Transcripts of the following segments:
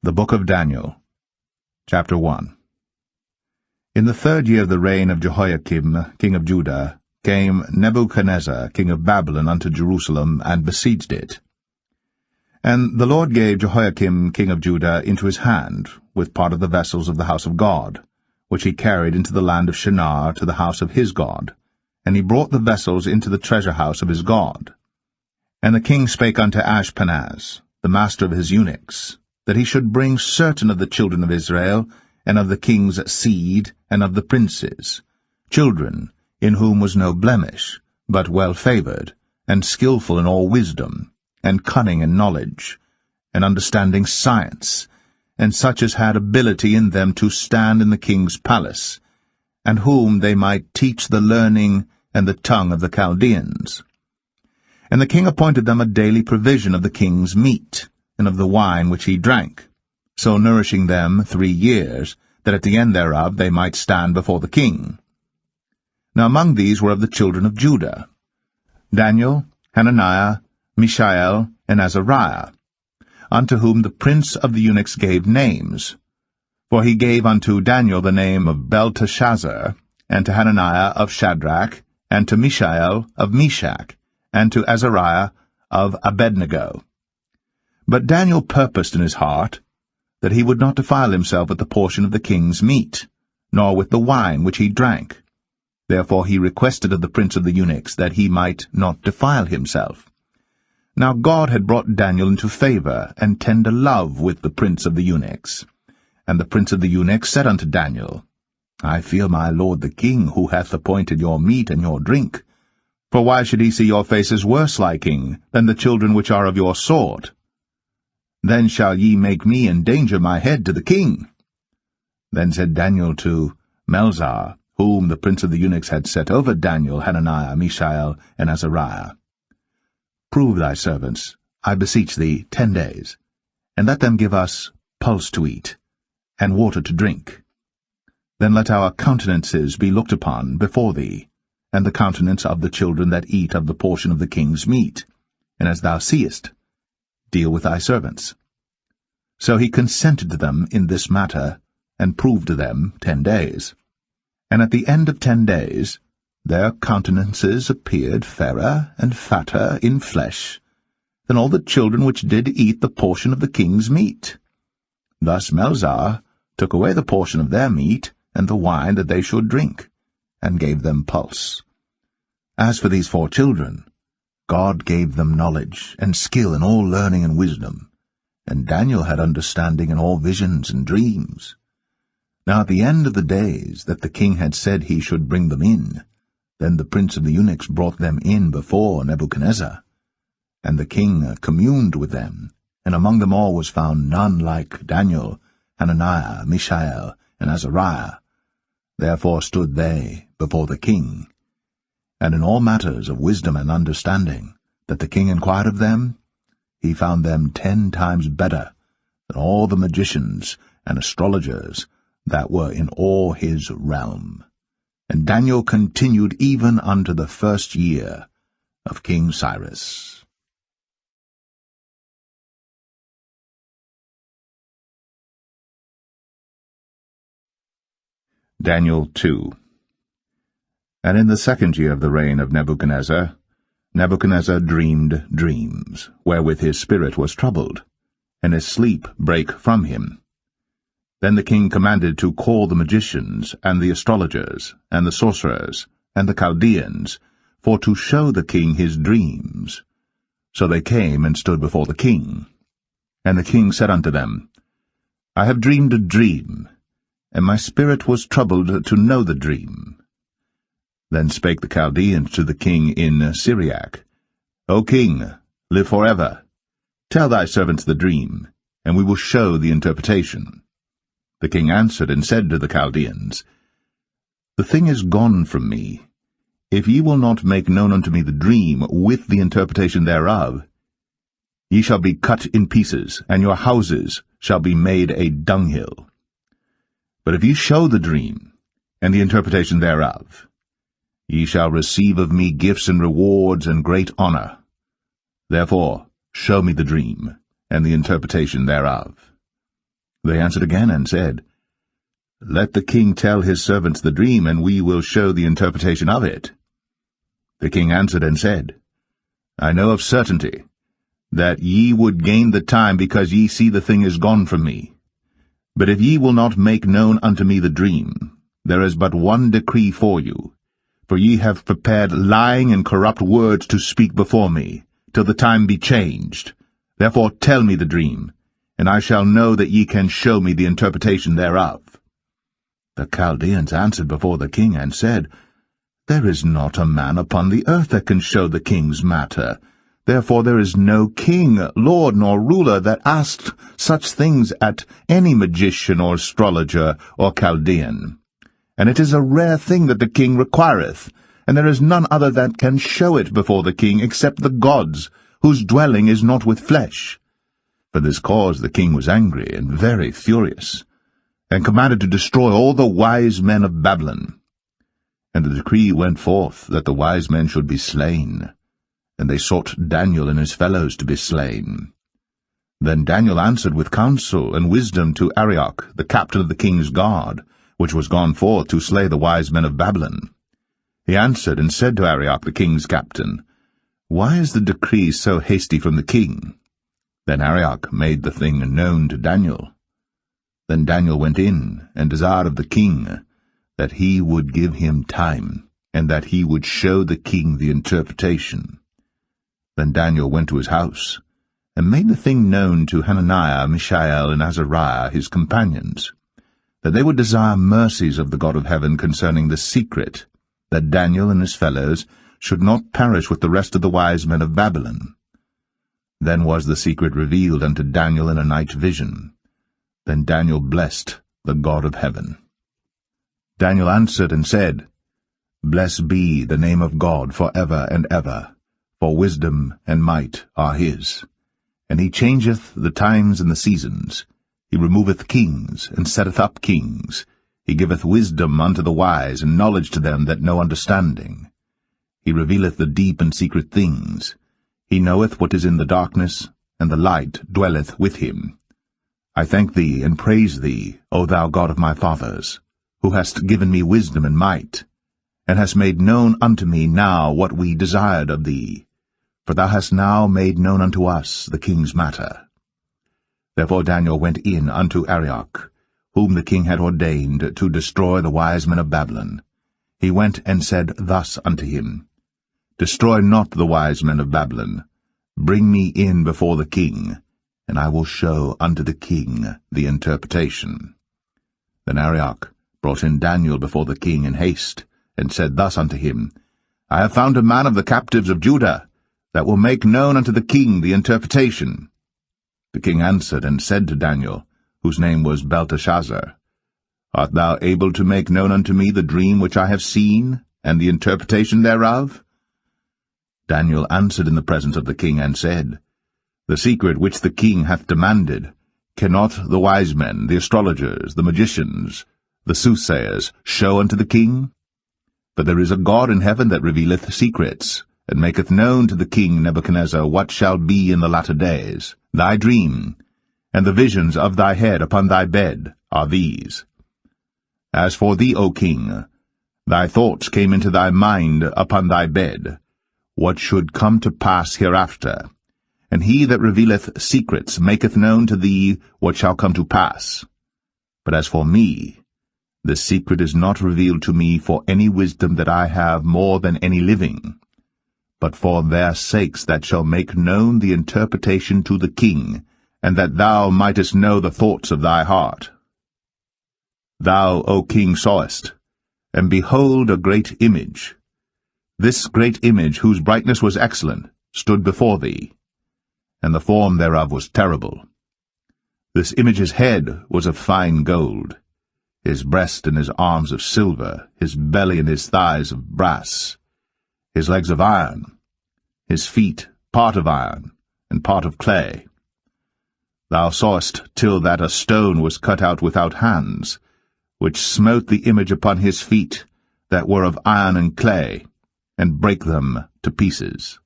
The Book of Daniel, Chapter 1. In the 3rd year of the reign of Jehoiakim, king of Judah, came Nebuchadnezzar, king of Babylon, unto Jerusalem, and besieged it. And the Lord gave Jehoiakim, king of Judah, into his hand, with part of the vessels of the house of God, which he carried into the land of Shinar to the house of his God, and he brought the vessels into the treasure house of his God. And the king spake unto Ashpenaz, the master of his eunuchs, that he should bring certain of the children of Israel, and of the king's seed, and of the princes, children in whom was no blemish, but well-favored, and skillful in all wisdom, and cunning in knowledge, and understanding science, and such as had ability in them to stand in the king's palace, and whom they might teach the learning and the tongue of the Chaldeans. And the king appointed them a daily provision of the king's meat, and of the wine which he drank, so nourishing them 3 years, that at the end thereof they might stand before the king. Now among these were of the children of Judah, Daniel, Hananiah, Mishael, and Azariah, unto whom the prince of the eunuchs gave names. For he gave unto Daniel the name of Belteshazzar, and to Hananiah of Shadrach, and to Mishael of Meshach, and to Azariah of Abednego. But Daniel purposed in his heart that he would not defile himself with the portion of the king's meat, nor with the wine which he drank. Therefore he requested of the prince of the eunuchs that he might not defile himself. Now God had brought Daniel into favor and tender love with the prince of the eunuchs. And the prince of the eunuchs said unto Daniel, I fear my lord the king, who hath appointed your meat and your drink. For why should he see your faces worse liking than the children which are of your sort? Then shall ye make me endanger my head to the king. Then said Daniel to Melzar, whom the prince of the eunuchs had set over Daniel, Hananiah, Mishael, and Azariah, Prove thy servants, I beseech thee, 10 days, and let them give us pulse to eat, and water to drink. Then let our countenances be looked upon before thee, and the countenance of the children that eat of the portion of the king's meat, and as thou seest, deal with thy servants. So he consented to them in this matter, and proved to them 10 days. And at the end of 10 days, their countenances appeared fairer and fatter in flesh than all the children which did eat the portion of the king's meat. Thus Melzar took away the portion of their meat and the wine that they should drink, and gave them pulse. As for these 4 children, God gave them knowledge and skill in all learning and wisdom, and Daniel had understanding in all visions and dreams. Now at the end of the days that the king had said he should bring them in, then the prince of the eunuchs brought them in before Nebuchadnezzar. And the king communed with them, and among them all was found none like Daniel, Hananiah, Mishael, and Azariah. Therefore stood they before the king. And in all matters of wisdom and understanding, that the king inquired of them, he found them 10 times better than all the magicians and astrologers that were in all his realm. And Daniel continued even unto the 1st year of King Cyrus. Daniel 2. And in the 2nd year of the reign of Nebuchadnezzar, Nebuchadnezzar dreamed dreams, wherewith his spirit was troubled, and his sleep brake from him. Then the king commanded to call the magicians, and the astrologers, and the sorcerers, and the Chaldeans, for to show the king his dreams. So they came and stood before the king. And the king said unto them, I have dreamed a dream, and my spirit was troubled to know the dream. Then spake the Chaldeans to the king in Syriac, O king, live forever. Tell thy servants the dream, and we will show the interpretation. The king answered and said to the Chaldeans, The thing is gone from me. If ye will not make known unto me the dream with the interpretation thereof, ye shall be cut in pieces, and your houses shall be made a dunghill. But if ye show the dream, and the interpretation thereof, ye shall receive of me gifts and rewards and great honor. Therefore show me the dream, and the interpretation thereof. They answered again and said, Let the king tell his servants the dream, and we will show the interpretation of it. The king answered and said, I know of certainty that ye would gain the time, because ye see the thing is gone from me. But if ye will not make known unto me the dream, there is but one decree for you, for ye have prepared lying and corrupt words to speak before me, till the time be changed. Therefore tell me the dream, and I shall know that ye can show me the interpretation thereof. The Chaldeans answered before the king, and said, There is not a man upon the earth that can show the king's matter. Therefore there is no king, lord, nor ruler that asked such things at any magician or astrologer or Chaldean. And it is a rare thing that the king requireth, and there is none other that can show it before the king except the gods, whose dwelling is not with flesh. For this cause the king was angry and very furious, and commanded to destroy all the wise men of Babylon. And the decree went forth that the wise men should be slain, and they sought Daniel and his fellows to be slain. Then Daniel answered with counsel and wisdom to Arioch, the captain of the king's guard, which was gone forth to slay the wise men of Babylon. He answered and said to Arioch, the king's captain, Why is the decree so hasty from the king? Then Arioch made the thing known to Daniel. Then Daniel went in and desired of the king that he would give him time, and that he would show the king the interpretation. Then Daniel went to his house, and made the thing known to Hananiah, Mishael, and Azariah, his companions, that they would desire mercies of the God of heaven concerning the secret, that Daniel and his fellows should not perish with the rest of the wise men of Babylon. Then was the secret revealed unto Daniel in a night vision. Then Daniel blessed the God of heaven. Daniel answered and said, Blessed be the name of God for ever and ever, for wisdom and might are his. And he changeth the times and the seasons. He removeth kings, and setteth up kings. He giveth wisdom unto the wise, and knowledge to them that know understanding. He revealeth the deep and secret things. He knoweth what is in the darkness, and the light dwelleth with him. I thank thee and praise thee, O thou God of my fathers, who hast given me wisdom and might, and hast made known unto me now what we desired of thee. For thou hast now made known unto us the king's matter. Therefore Daniel went in unto Arioch, whom the king had ordained to destroy the wise men of Babylon. He went and said thus unto him, Destroy not the wise men of Babylon. Bring me in before the king, and I will show unto the king the interpretation. Then Arioch brought in Daniel before the king in haste, and said thus unto him, I have found a man of the captives of Judah, that will make known unto the king the interpretation. The king answered and said to Daniel, whose name was Belteshazzar, Art thou able to make known unto me the dream which I have seen, and the interpretation thereof? Daniel answered in the presence of the king, and said, The secret which the king hath demanded, cannot the wise men, the astrologers, the magicians, the soothsayers, show unto the king? But there is a God in heaven that revealeth secrets, and maketh known to the king Nebuchadnezzar what shall be in the latter days. Thy dream, and the visions of thy head upon thy bed, are these. As for thee, O king, thy thoughts came into thy mind upon thy bed, what should come to pass hereafter. And he that revealeth secrets maketh known to thee what shall come to pass. But as for me, the secret is not revealed to me for any wisdom that I have more than any living, but for their sakes that shall make known the interpretation to the king, and that thou mightest know the thoughts of thy heart. Thou, O king, sawest, and behold a great image. This great image, whose brightness was excellent, stood before thee, and the form thereof was terrible. This image's head was of fine gold, his breast and his arms of silver, his belly and his thighs of brass, his legs of iron, his feet part of iron, and part of clay. Thou sawest till that a stone was cut out without hands, which smote the image upon his feet, that were of iron and clay, and brake them to pieces.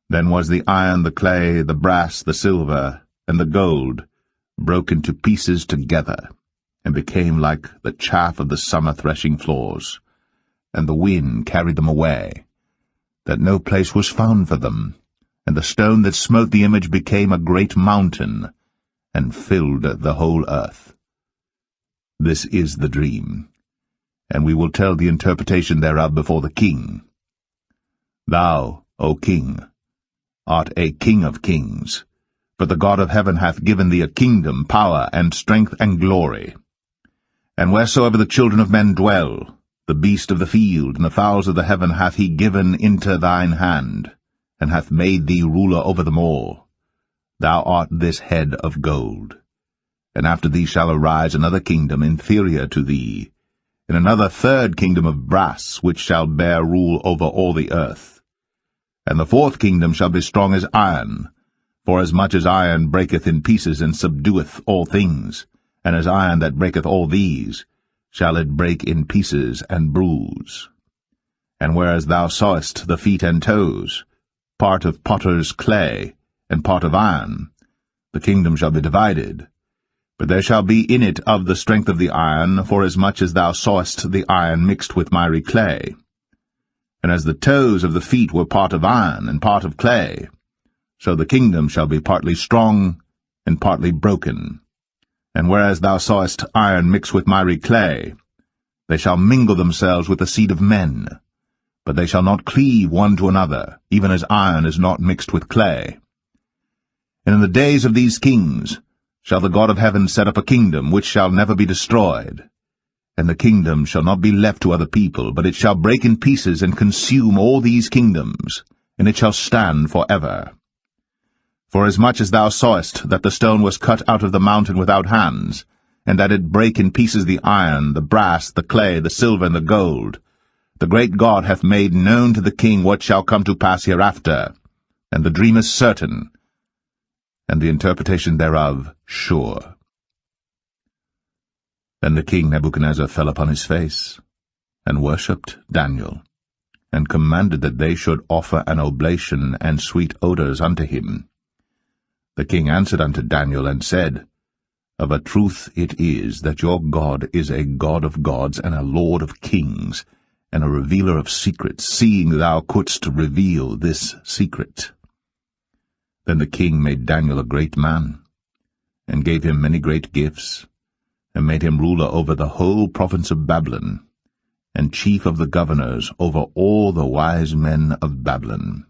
Then was the iron, the clay, the brass, the silver, and the gold, broke into pieces together, and became like the chaff of the summer threshing floors, and the wind carried them away, that no place was found for them, and the stone that smote the image became a great mountain, and filled the whole earth. This is the dream, and we will tell the interpretation thereof before the king. Thou, O king, art a king of kings, for the God of heaven hath given thee a kingdom, power, and strength, and glory. And wheresoever the children of men dwell, the beast of the field and the fowls of the heaven hath he given into thine hand, and hath made thee ruler over them all. Thou art this head of gold. And after thee shall arise another kingdom inferior to thee, and another third kingdom of brass, which shall bear rule over all the earth. And the fourth kingdom shall be strong as iron, for as much as iron breaketh in pieces and subdueth all things, and as iron that breaketh all these, shall it break in pieces and bruise. And whereas thou sawest the feet and toes, part of potter's clay, and part of iron, the kingdom shall be divided. But there shall be in it of the strength of the iron, forasmuch as thou sawest the iron mixed with miry clay. And as the toes of the feet were part of iron and part of clay, so the kingdom shall be partly strong and partly broken. And whereas thou sawest iron mixed with miry clay, they shall mingle themselves with the seed of men, but they shall not cleave one to another, even as iron is not mixed with clay. And in the days of these kings shall the God of heaven set up a kingdom which shall never be destroyed. And the kingdom shall not be left to other people, but it shall break in pieces and consume all these kingdoms, and it shall stand for ever. Forasmuch as thou sawest that the stone was cut out of the mountain without hands, and that it brake in pieces the iron, the brass, the clay, the silver, and the gold, the great God hath made known to the king what shall come to pass hereafter, and the dream is certain, and the interpretation thereof sure. Then the king Nebuchadnezzar fell upon his face, and worshipped Daniel, and commanded that they should offer an oblation and sweet odours unto him. The king answered unto Daniel, and said, Of a truth it is that your God is a God of gods, and a Lord of kings, and a revealer of secrets, seeing thou couldst reveal this secret. Then the king made Daniel a great man, and gave him many great gifts, and made him ruler over the whole province of Babylon, and chief of the governors over all the wise men of Babylon.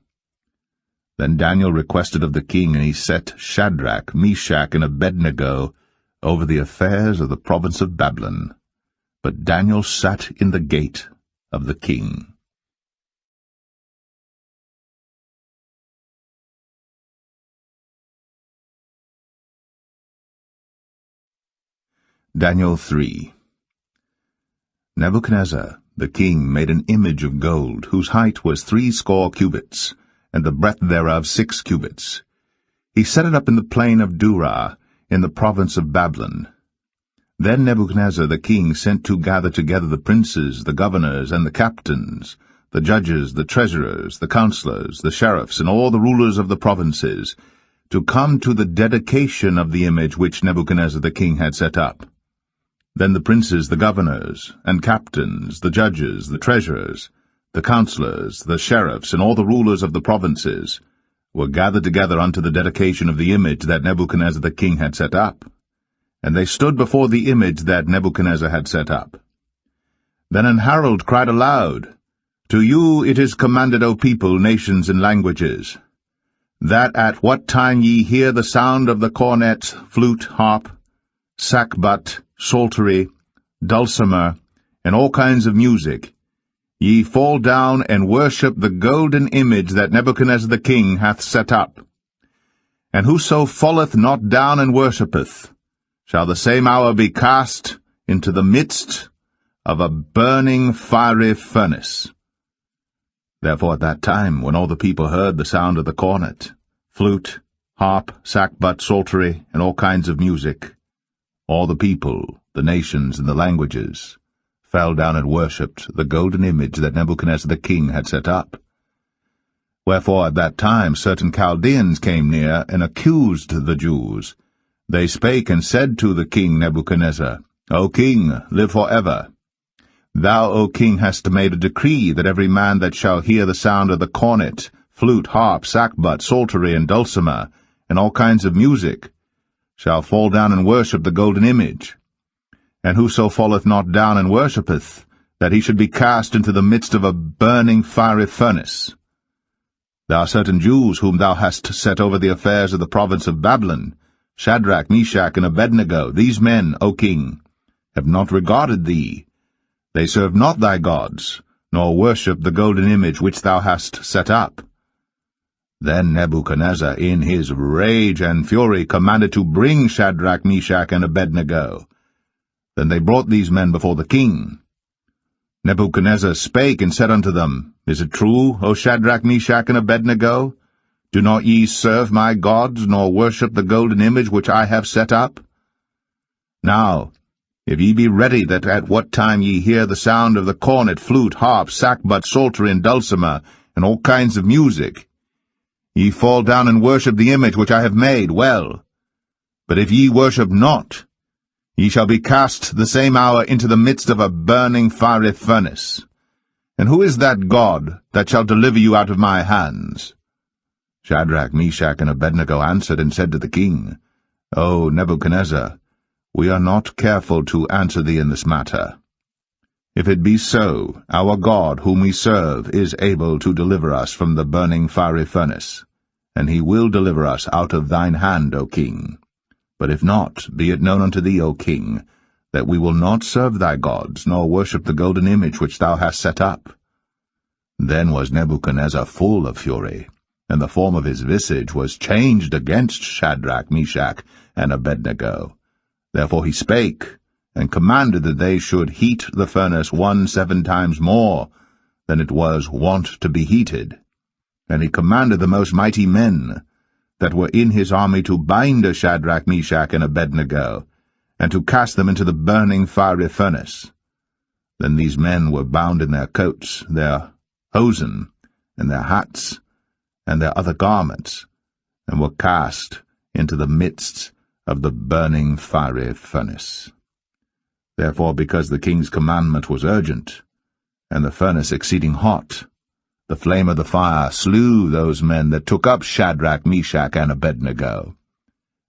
Then Daniel requested of the king, and he set Shadrach, Meshach, and Abednego over the affairs of the province of Babylon. But Daniel sat in the gate of the king. Daniel 3. Nebuchadnezzar the king made an image of gold, whose height was 60 cubits, and the breadth thereof 6 cubits. He set it up in the plain of Dura, in the province of Babylon. Then Nebuchadnezzar the king sent to gather together the princes, the governors, and the captains, the judges, the treasurers, the counselors, the sheriffs, and all the rulers of the provinces, to come to the dedication of the image which Nebuchadnezzar the king had set up. Then the princes, the governors, and captains, the judges, the treasurers, the counselors, the sheriffs, and all the rulers of the provinces were gathered together unto the dedication of the image that Nebuchadnezzar the king had set up. And they stood before the image that Nebuchadnezzar had set up. Then an herald cried aloud, To you it is commanded, O people, nations, and languages, that at what time ye hear the sound of the cornet, flute, harp, sackbut, psaltery, dulcimer, and all kinds of music, ye fall down and worship the golden image that Nebuchadnezzar the king hath set up. And whoso falleth not down and worshippeth, shall the same hour be cast into the midst of a burning fiery furnace. Therefore at that time, when all the people heard the sound of the cornet, flute, harp, sackbut, psaltery, and all kinds of music, all the people, the nations, and the languages fell down and worshipped the golden image that Nebuchadnezzar the king had set up. Wherefore at that time certain Chaldeans came near and accused the Jews, They spake and said to the king Nebuchadnezzar, O king, live for ever. Thou, O king, hast made a decree that every man that shall hear the sound of the cornet, flute, harp, sackbut, psaltery, and dulcimer, and all kinds of music, shall fall down and worship the golden image. And whoso falleth not down and worshippeth, that he should be cast into the midst of a burning fiery furnace. There are certain Jews whom thou hast set over the affairs of the province of Babylon, Shadrach, Meshach, and Abednego. These men, O king, have not regarded thee. They serve not thy gods, nor worship the golden image which thou hast set up. Then Nebuchadnezzar, in his rage and fury, commanded to bring Shadrach, Meshach, and Abednego. Then they brought these men before the king. Nebuchadnezzar spake and said unto them, Is it true, O Shadrach, Meshach, and Abednego? Do not ye serve my gods, nor worship the golden image which I have set up? Now, if ye be ready that at what time ye hear the sound of the cornet, flute, harp, sackbut, psaltery, and dulcimer, and all kinds of music, ye fall down and worship the image which I have made, well. But if ye worship not, ye shall be cast the same hour into the midst of a burning fiery furnace. And who is that God that shall deliver you out of my hands? Shadrach, Meshach, and Abednego answered and said to the king, O Nebuchadnezzar, we are not careful to answer thee in this matter. If it be so, our God, whom we serve, is able to deliver us from the burning fiery furnace, and he will deliver us out of thine hand, O king. But if not, be it known unto thee, O king, that we will not serve thy gods, nor worship the golden image which thou hast set up. Then was Nebuchadnezzar full of fury, and the form of his visage was changed against Shadrach, Meshach, and Abednego. Therefore he spake, and commanded that they should heat the furnace 17 times more than it was wont to be heated. And he commanded the most mighty men that were in his army to bind Shadrach, Meshach, and Abednego, and to cast them into the burning fiery furnace. Then these men were bound in their coats, their hosen, and their hats, and their other garments, and were cast into the midst of the burning fiery furnace. Therefore, because the king's commandment was urgent, and the furnace exceeding hot, the flame of the fire slew those men that took up Shadrach, Meshach, and Abednego.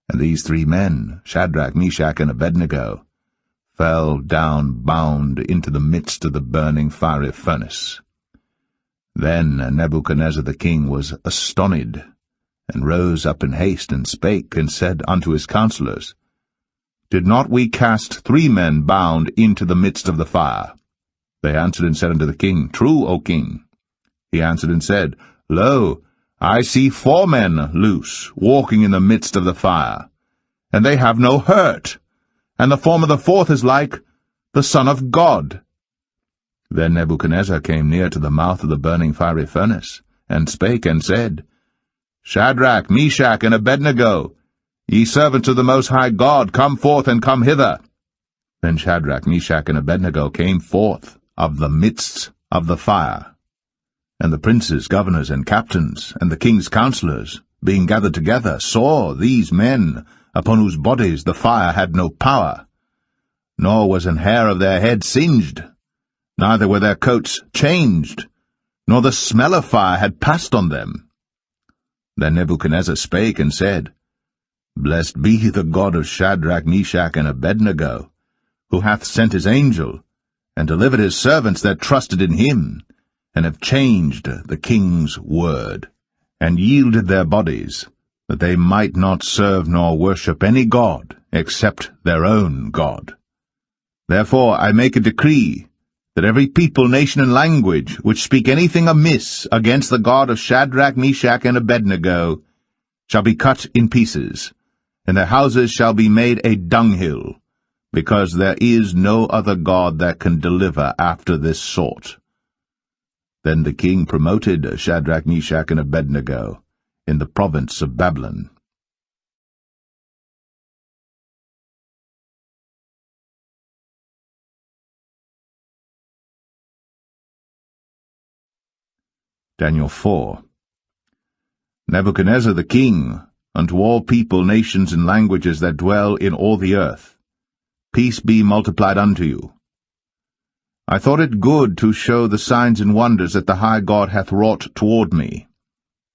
And these 3 men, Shadrach, Meshach, and Abednego, fell down bound into the midst of the burning fiery furnace. Then Nebuchadnezzar the king was astonished, and rose up in haste, and spake, and said unto his counselors, Did not we cast 3 men bound into the midst of the fire? They answered and said unto the king, True, O king. He answered and said, Lo, I see 4 men loose, walking in the midst of the fire, and they have no hurt, and the form of the 4th is like the Son of God. Then Nebuchadnezzar came near to the mouth of the burning fiery furnace, and spake and said, Shadrach, Meshach, and Abednego, ye servants of the Most High God, come forth and come hither. Then Shadrach, Meshach, and Abednego came forth of the midst of the fire. And the princes, governors, and captains, and the king's counselors, being gathered together, saw these men, upon whose bodies the fire had no power, nor was an hair of their head singed, neither were their coats changed, nor the smell of fire had passed on them. Then Nebuchadnezzar spake and said, Blessed be the God of Shadrach, Meshach, and Abednego, who hath sent his angel, and delivered his servants that trusted in him, and have changed the king's word, and yielded their bodies, that they might not serve nor worship any god except their own God. Therefore I make a decree, that every people, nation, and language which speak anything amiss against the God of Shadrach, Meshach, and Abednego shall be cut in pieces, and their houses shall be made a dunghill, because there is no other God that can deliver after this sort. Then the king promoted Shadrach, Meshach, and Abednego in the province of Babylon. Daniel 4. Nebuchadnezzar the king, unto all people, nations, and languages that dwell in all the earth. Peace be multiplied unto you. I thought it good to show the signs and wonders that the high God hath wrought toward me.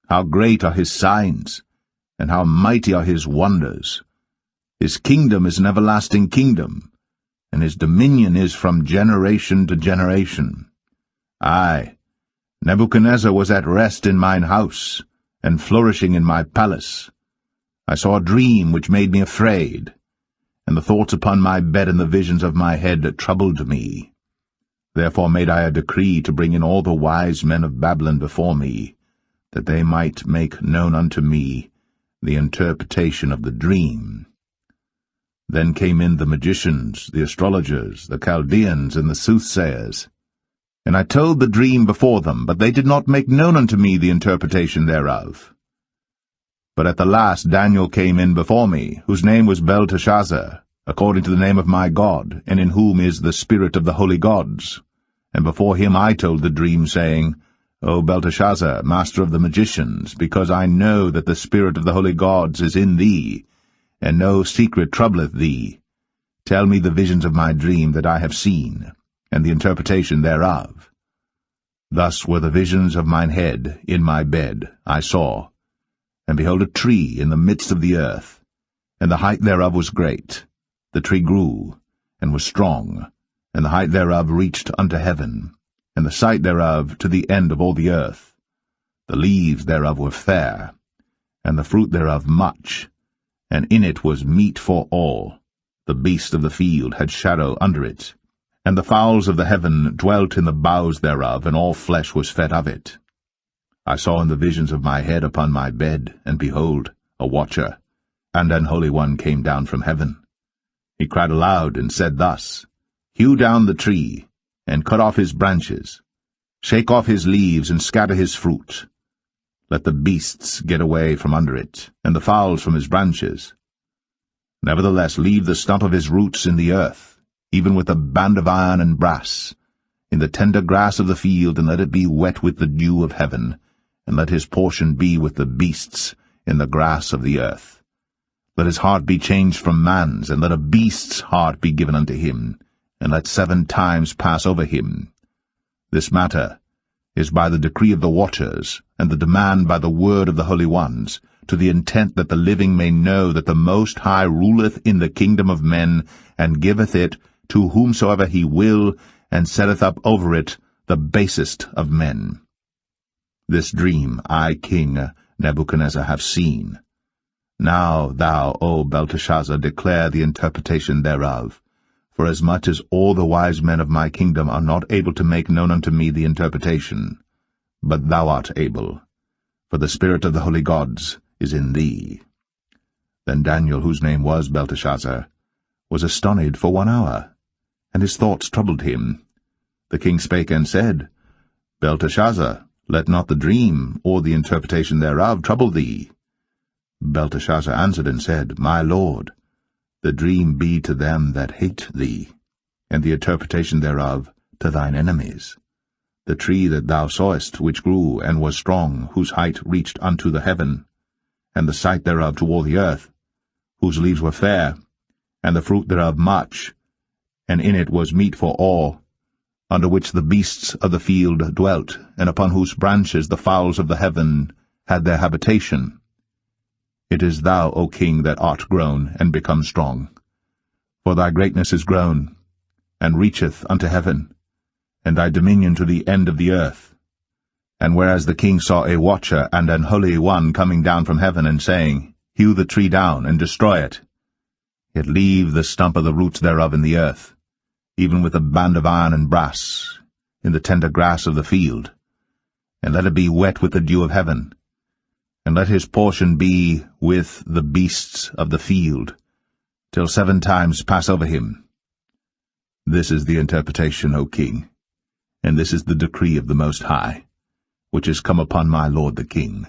How great are his signs, and how mighty are his wonders! His kingdom is an everlasting kingdom, and his dominion is from generation to generation. I, Nebuchadnezzar, was at rest in mine house, and flourishing in my palace. I saw a dream which made me afraid, and the thoughts upon my bed and the visions of my head troubled me. Therefore made I a decree to bring in all the wise men of Babylon before me, that they might make known unto me the interpretation of the dream. Then came in the magicians, the astrologers, the Chaldeans, and the soothsayers. And I told the dream before them, but they did not make known unto me the interpretation thereof. But at the last Daniel came in before me, whose name was Belteshazzar, according to the name of my God, and in whom is the spirit of the holy gods. And before him I told the dream, saying, O Belteshazzar, master of the magicians, because I know that the spirit of the holy gods is in thee, and no secret troubleth thee, tell me the visions of my dream that I have seen, and the interpretation thereof. Thus were the visions of mine head in my bed, I saw, and behold a tree in the midst of the earth, and the height thereof was great. The tree grew, and was strong, and the height thereof reached unto heaven, and the sight thereof to the end of all the earth. The leaves thereof were fair, and the fruit thereof much, and in it was meat for all. The beasts of the field had shadow under it, and the fowls of the heaven dwelt in the boughs thereof, and all flesh was fed of it. I saw in the visions of my head upon my bed, and behold, a watcher, and an holy one came down from heaven. He cried aloud, and said thus, Hew down the tree, and cut off his branches, shake off his leaves, and scatter his fruit. Let the beasts get away from under it, and the fowls from his branches. Nevertheless leave the stump of his roots in the earth, even with a band of iron and brass, in the tender grass of the field, and let it be wet with the dew of heaven, and let his portion be with the beasts in the grass of the earth. Let his heart be changed from man's, and let a beast's heart be given unto him, and let 7 times pass over him. This matter is by the decree of the watchers, and the demand by the word of the holy ones, to the intent that the living may know that the Most High ruleth in the kingdom of men, and giveth it to whomsoever he will, and setteth up over it the basest of men. This dream I, King Nebuchadnezzar, have seen. Now thou, O Belteshazzar, declare the interpretation thereof, forasmuch as all the wise men of my kingdom are not able to make known unto me the interpretation. But thou art able, for the spirit of the holy gods is in thee. Then Daniel, whose name was Belteshazzar, was astonished for 1 hour, and his thoughts troubled him. The king spake and said, Belteshazzar, let not the dream or the interpretation thereof trouble thee. Belteshazzar answered and said, My lord, the dream be to them that hate thee, and the interpretation thereof to thine enemies. The tree that thou sawest, which grew and was strong, whose height reached unto the heaven, and the sight thereof to all the earth, whose leaves were fair, and the fruit thereof much, and in it was meat for all, under which the beasts of the field dwelt, and upon whose branches the fowls of the heaven had their habitation. It is thou, O king, that art grown and become strong. For thy greatness is grown, and reacheth unto heaven, and thy dominion to the end of the earth. And whereas the king saw a watcher and an holy one coming down from heaven, and saying, Hew the tree down, and destroy it, yet leave the stump of the roots thereof in the earth, even with a band of iron and brass, in the tender grass of the field, and let it be wet with the dew of heaven, and let his portion be with the beasts of the field, till 7 times pass over him. This is the interpretation, O king, and this is the decree of the Most High, which is come upon my lord the king,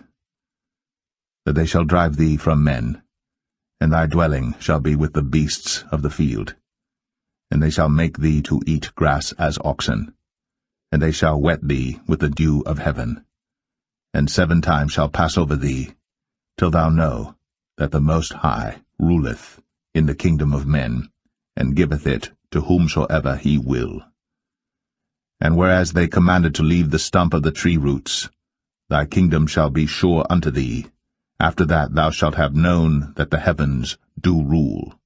that they shall drive thee from men, and thy dwelling shall be with the beasts of the field, and they shall make thee to eat grass as oxen, and they shall wet thee with the dew of heaven, and 7 times shall pass over thee, till thou know that the Most High ruleth in the kingdom of men, and giveth it to whomsoever he will. And whereas they commanded to leave the stump of the tree roots, thy kingdom shall be sure unto thee. After that thou shalt have known that the heavens do rule.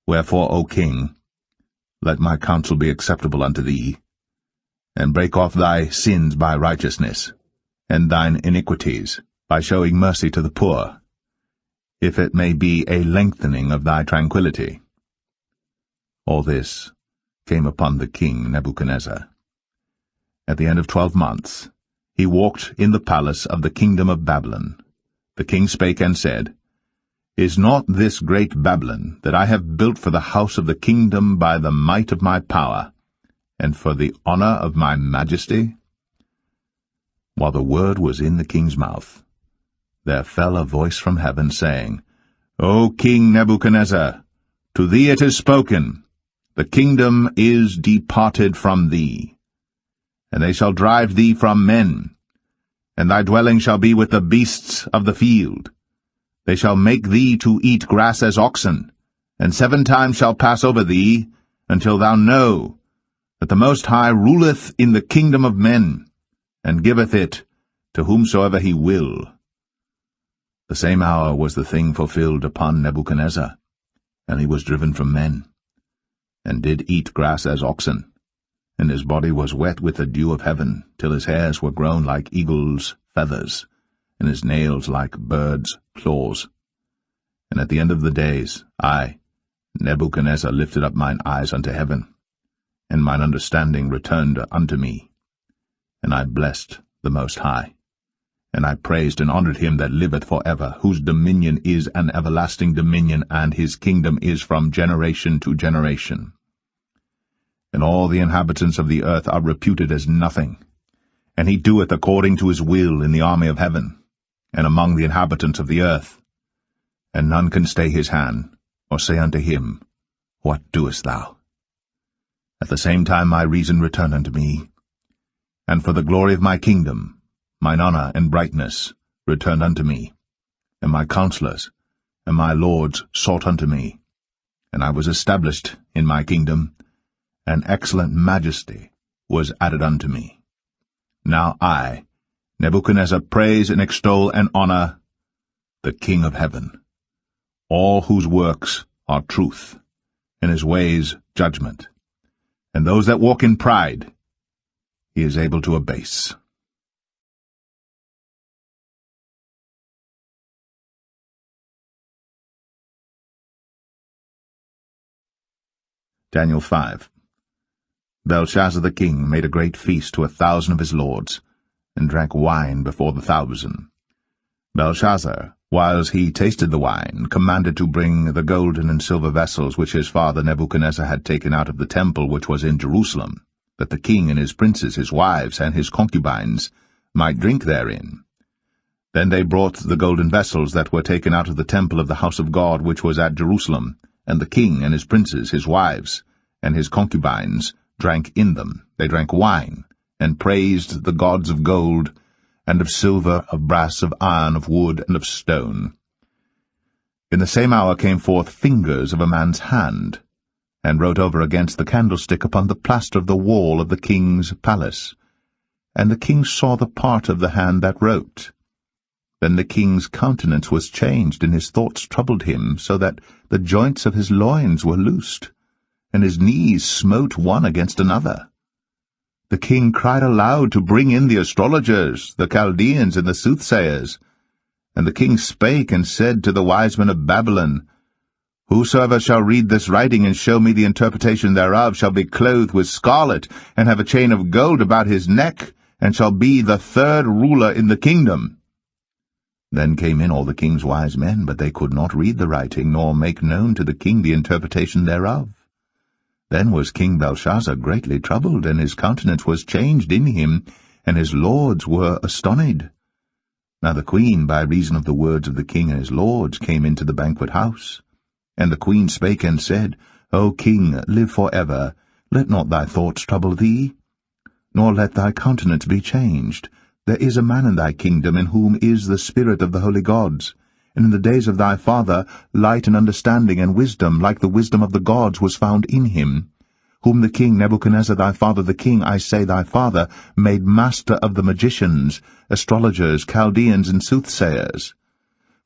Wherefore, O king, let my counsel be acceptable unto thee, and break off thy sins by righteousness, and thine iniquities by showing mercy to the poor, if it may be a lengthening of thy tranquillity. All this came upon the king Nebuchadnezzar. At the end of 12 months, he walked in the palace of the kingdom of Babylon. The king spake and said, Is not this great Babylon, that I have built for the house of the kingdom by the might of my power, and for the honor of my majesty? While the word was in the king's mouth, there fell a voice from heaven, saying, O King Nebuchadnezzar, to thee it is spoken, the kingdom is departed from thee, and they shall drive thee from men, and thy dwelling shall be with the beasts of the field. They shall make thee to eat grass as oxen, and 7 times shall pass over thee, until thou know that the Most High ruleth in the kingdom of men, and giveth it to whomsoever he will. The same hour was the thing fulfilled upon Nebuchadnezzar, and he was driven from men, and did eat grass as oxen, and his body was wet with the dew of heaven, till his hairs were grown like eagles' feathers, and his nails like birds' claws. And at the end of the days, I, Nebuchadnezzar, lifted up mine eyes unto heaven, and mine understanding returned unto me. And I blessed the Most High, and I praised and honored him that liveth for ever, whose dominion is an everlasting dominion, and his kingdom is from generation to generation. And all the inhabitants of the earth are reputed as nothing, and he doeth according to his will in the army of heaven, and among the inhabitants of the earth. And none can stay his hand, or say unto him, What doest thou? At the same time my reason returned unto me, and for the glory of my kingdom, mine honor and brightness returned unto me, and my counselors and my lords sought unto me, and I was established in my kingdom, and excellent majesty was added unto me. Now I, Nebuchadnezzar, praise and extol and honor the King of heaven, all whose works are truth, and his ways judgment, and those that walk in pride he is able to abase. Daniel 5. Belshazzar the king made a great feast to 1,000 of his lords, and drank wine before the 1,000. Belshazzar, whiles he tasted the wine, commanded to bring the golden and silver vessels which his father Nebuchadnezzar had taken out of the temple which was in Jerusalem, that the king and his princes, his wives, and his concubines might drink therein. Then they brought the golden vessels that were taken out of the temple of the house of God which was at Jerusalem, and the king and his princes, his wives, and his concubines drank in them. They drank wine, and praised the gods of gold, and of silver, of brass, of iron, of wood, and of stone. In the same hour came forth fingers of a man's hand, and wrote over against the candlestick upon the plaster of the wall of the king's palace. And the king saw the part of the hand that wrote. Then the king's countenance was changed, and his thoughts troubled him, so that the joints of his loins were loosed, and his knees smote one against another. The king cried aloud to bring in the astrologers, the Chaldeans, and the soothsayers. And the king spake and said to the wise men of Babylon, Whosoever shall read this writing and show me the interpretation thereof shall be clothed with scarlet, and have a chain of gold about his neck, and shall be the 3rd ruler in the kingdom. Then came in all the king's wise men, but they could not read the writing, nor make known to the king the interpretation thereof. Then was King Belshazzar greatly troubled, and his countenance was changed in him, and his lords were astonished. Now the queen, by reason of the words of the king and his lords, came into the banquet house. And the queen spake and said, O king, live for ever. Let not thy thoughts trouble thee, nor let thy countenance be changed. There is a man in thy kingdom in whom is the spirit of the holy gods, and in the days of thy father light and understanding and wisdom, like the wisdom of the gods, was found in him, whom the king Nebuchadnezzar thy father, the king, I say thy father, made master of the magicians, astrologers, Chaldeans, and soothsayers.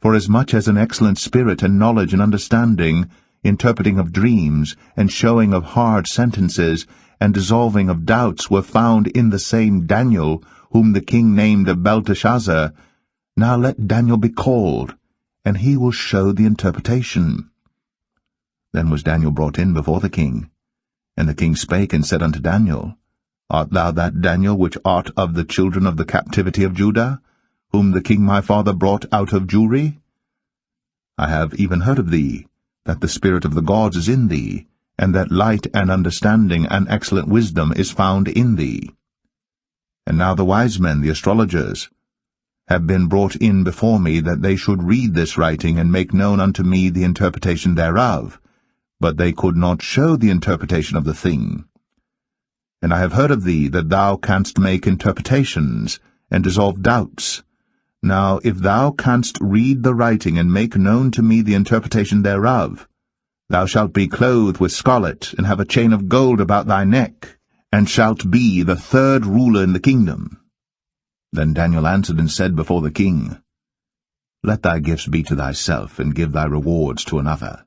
For as much as an excellent spirit and knowledge and understanding, interpreting of dreams, and showing of hard sentences, and dissolving of doubts were found in the same Daniel, whom the king named Belteshazzar, now let Daniel be called, and he will show the interpretation. Then was Daniel brought in before the king. And the king spake and said unto Daniel, Art thou that Daniel which art of the children of the captivity of Judah, whom the king my father brought out of Jewry? I have even heard of thee, that the spirit of the gods is in thee, and that light and understanding and excellent wisdom is found in thee. And now the wise men, the astrologers, have been brought in before me, that they should read this writing, and make known unto me the interpretation thereof, but they could not show the interpretation of the thing. And I have heard of thee, that thou canst make interpretations, and dissolve doubts. Now if thou canst read the writing, and make known to me the interpretation thereof, thou shalt be clothed with scarlet, and have a chain of gold about thy neck, and shalt be the third ruler in the kingdom. Then Daniel answered and said before the king, Let thy gifts be to thyself, and give thy rewards to another.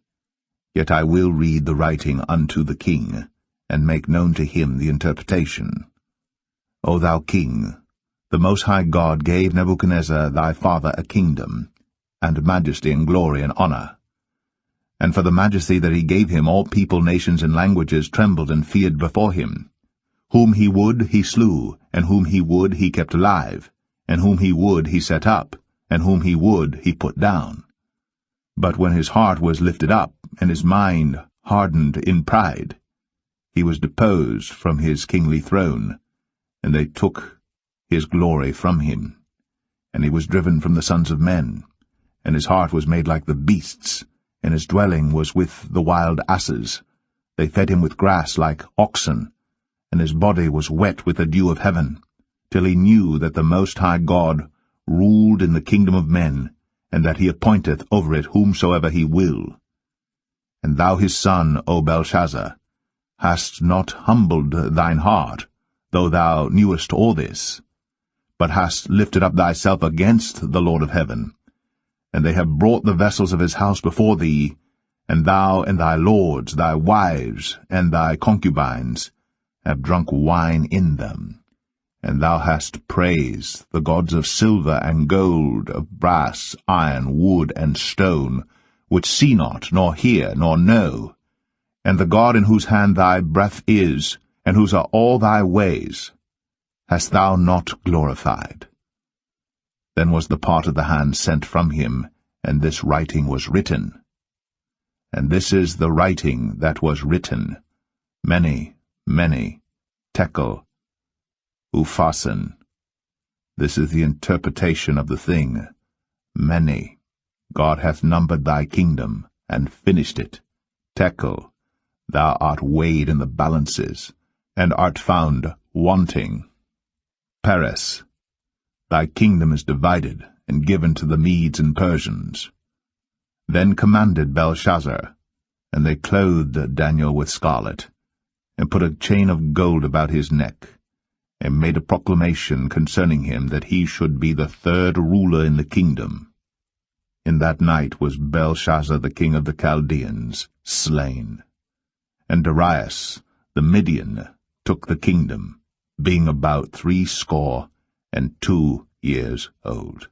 Yet I will read the writing unto the king, and make known to him the interpretation. O thou king, the Most High God gave Nebuchadnezzar thy father a kingdom, and majesty and glory and honor. And for the majesty that he gave him, all people, nations, and languages trembled and feared before him. Whom he would he slew, and whom he would he kept alive, and whom he would he set up, and whom he would he put down. But when his heart was lifted up, and his mind hardened in pride, he was deposed from his kingly throne, and they took his glory from him. And he was driven from the sons of men, and his heart was made like the beasts, and his dwelling was with the wild asses. They fed him with grass like oxen, and his body was wet with the dew of heaven, till he knew that the Most High God ruled in the kingdom of men, and that he appointeth over it whomsoever he will. And thou his son, O Belshazzar, hast not humbled thine heart, though thou knewest all this, but hast lifted up thyself against the Lord of heaven. And they have brought the vessels of his house before thee, and thou and thy lords, thy wives, and thy concubines, have drunk wine in them. And thou hast praised the gods of silver and gold, of brass, iron, wood, and stone, which see not, nor hear, nor know, and the God in whose hand thy breath is, and whose are all thy ways, hast thou not glorified. Then was the part of the hand sent from him, and this writing was written. And this is the writing that was written, Mene, Mene, Tekel, Upharsin. This is the interpretation of the thing. Mene, God hath numbered thy kingdom, and finished it. Tekel, thou art weighed in the balances, and art found wanting. Peres, thy kingdom is divided, and given to the Medes and Persians. Then commanded Belshazzar, and they clothed Daniel with scarlet, and put a chain of gold about his neck, and made a proclamation concerning him that he should be the third ruler in the kingdom. In that night was Belshazzar the king of the Chaldeans slain. And Darius the Median took the kingdom, being about 62 years old.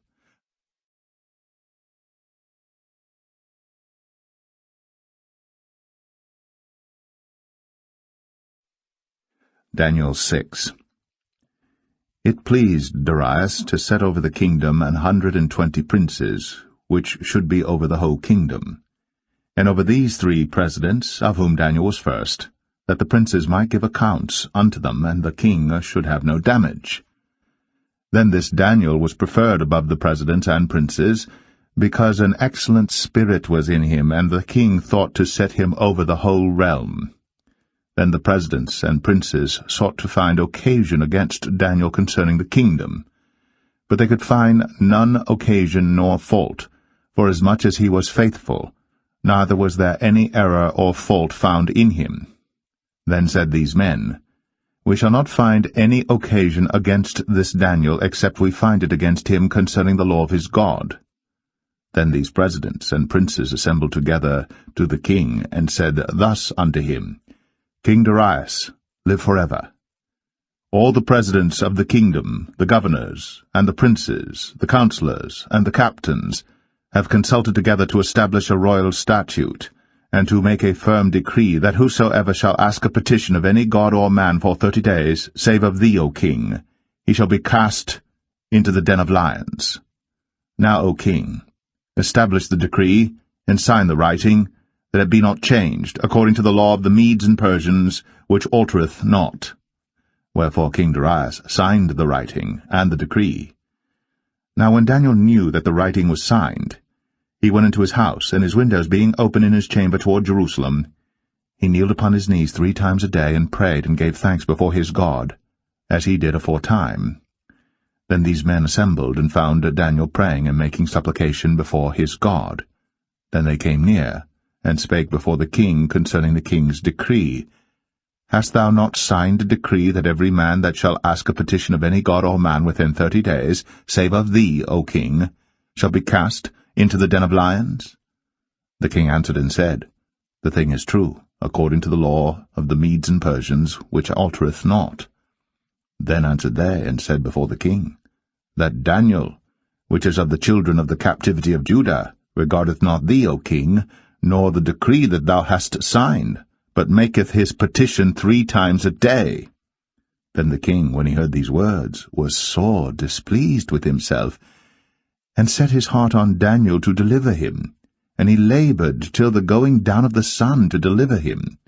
Daniel 6. It pleased Darius to set over the kingdom 120 princes, which should be over the whole kingdom. And over these 3 presidents, of whom Daniel was first, that the princes might give accounts unto them, and the king should have no damage. Then this Daniel was preferred above the presidents and princes, because an excellent spirit was in him, and the king thought to set him over the whole realm. Then the presidents and princes sought to find occasion against Daniel concerning the kingdom. But they could find none occasion nor fault, forasmuch as he was faithful, neither was there any error or fault found in him. Then said these men, We shall not find any occasion against this Daniel, except we find it against him concerning the law of his God. Then these presidents and princes assembled together to the king, and said thus unto him, King Darius, live forever. All the presidents of the kingdom, the governors, and the princes, the counselors, and the captains, have consulted together to establish a royal statute, and to make a firm decree that whosoever shall ask a petition of any god or man for 30 days, save of thee, O king, he shall be cast into the den of lions. Now, O king, establish the decree, and sign the writing, that it be not changed, according to the law of the Medes and Persians, which altereth not. Wherefore King Darius signed the writing and the decree. Now when Daniel knew that the writing was signed, he went into his house, and his windows being open in his chamber toward Jerusalem, he kneeled upon his knees 3 times a day, and prayed and gave thanks before his God, as he did aforetime. Then these men assembled, and found Daniel praying and making supplication before his God. Then they came near, and spake before the king concerning the king's decree. Hast thou not signed a decree that every man that shall ask a petition of any god or man within 30 days, save of thee, O king, shall be cast into the den of lions? The king answered and said, The thing is true, according to the law of the Medes and Persians, which altereth not. Then answered they, and said before the king, That Daniel, which is of the children of the captivity of Judah, regardeth not thee, O king, nor the decree that thou hast signed, but maketh his petition 3 times a day. Then the king, when he heard these words, was sore displeased with himself, and set his heart on Daniel to deliver him, and he laboured till the going down of the sun to deliver him.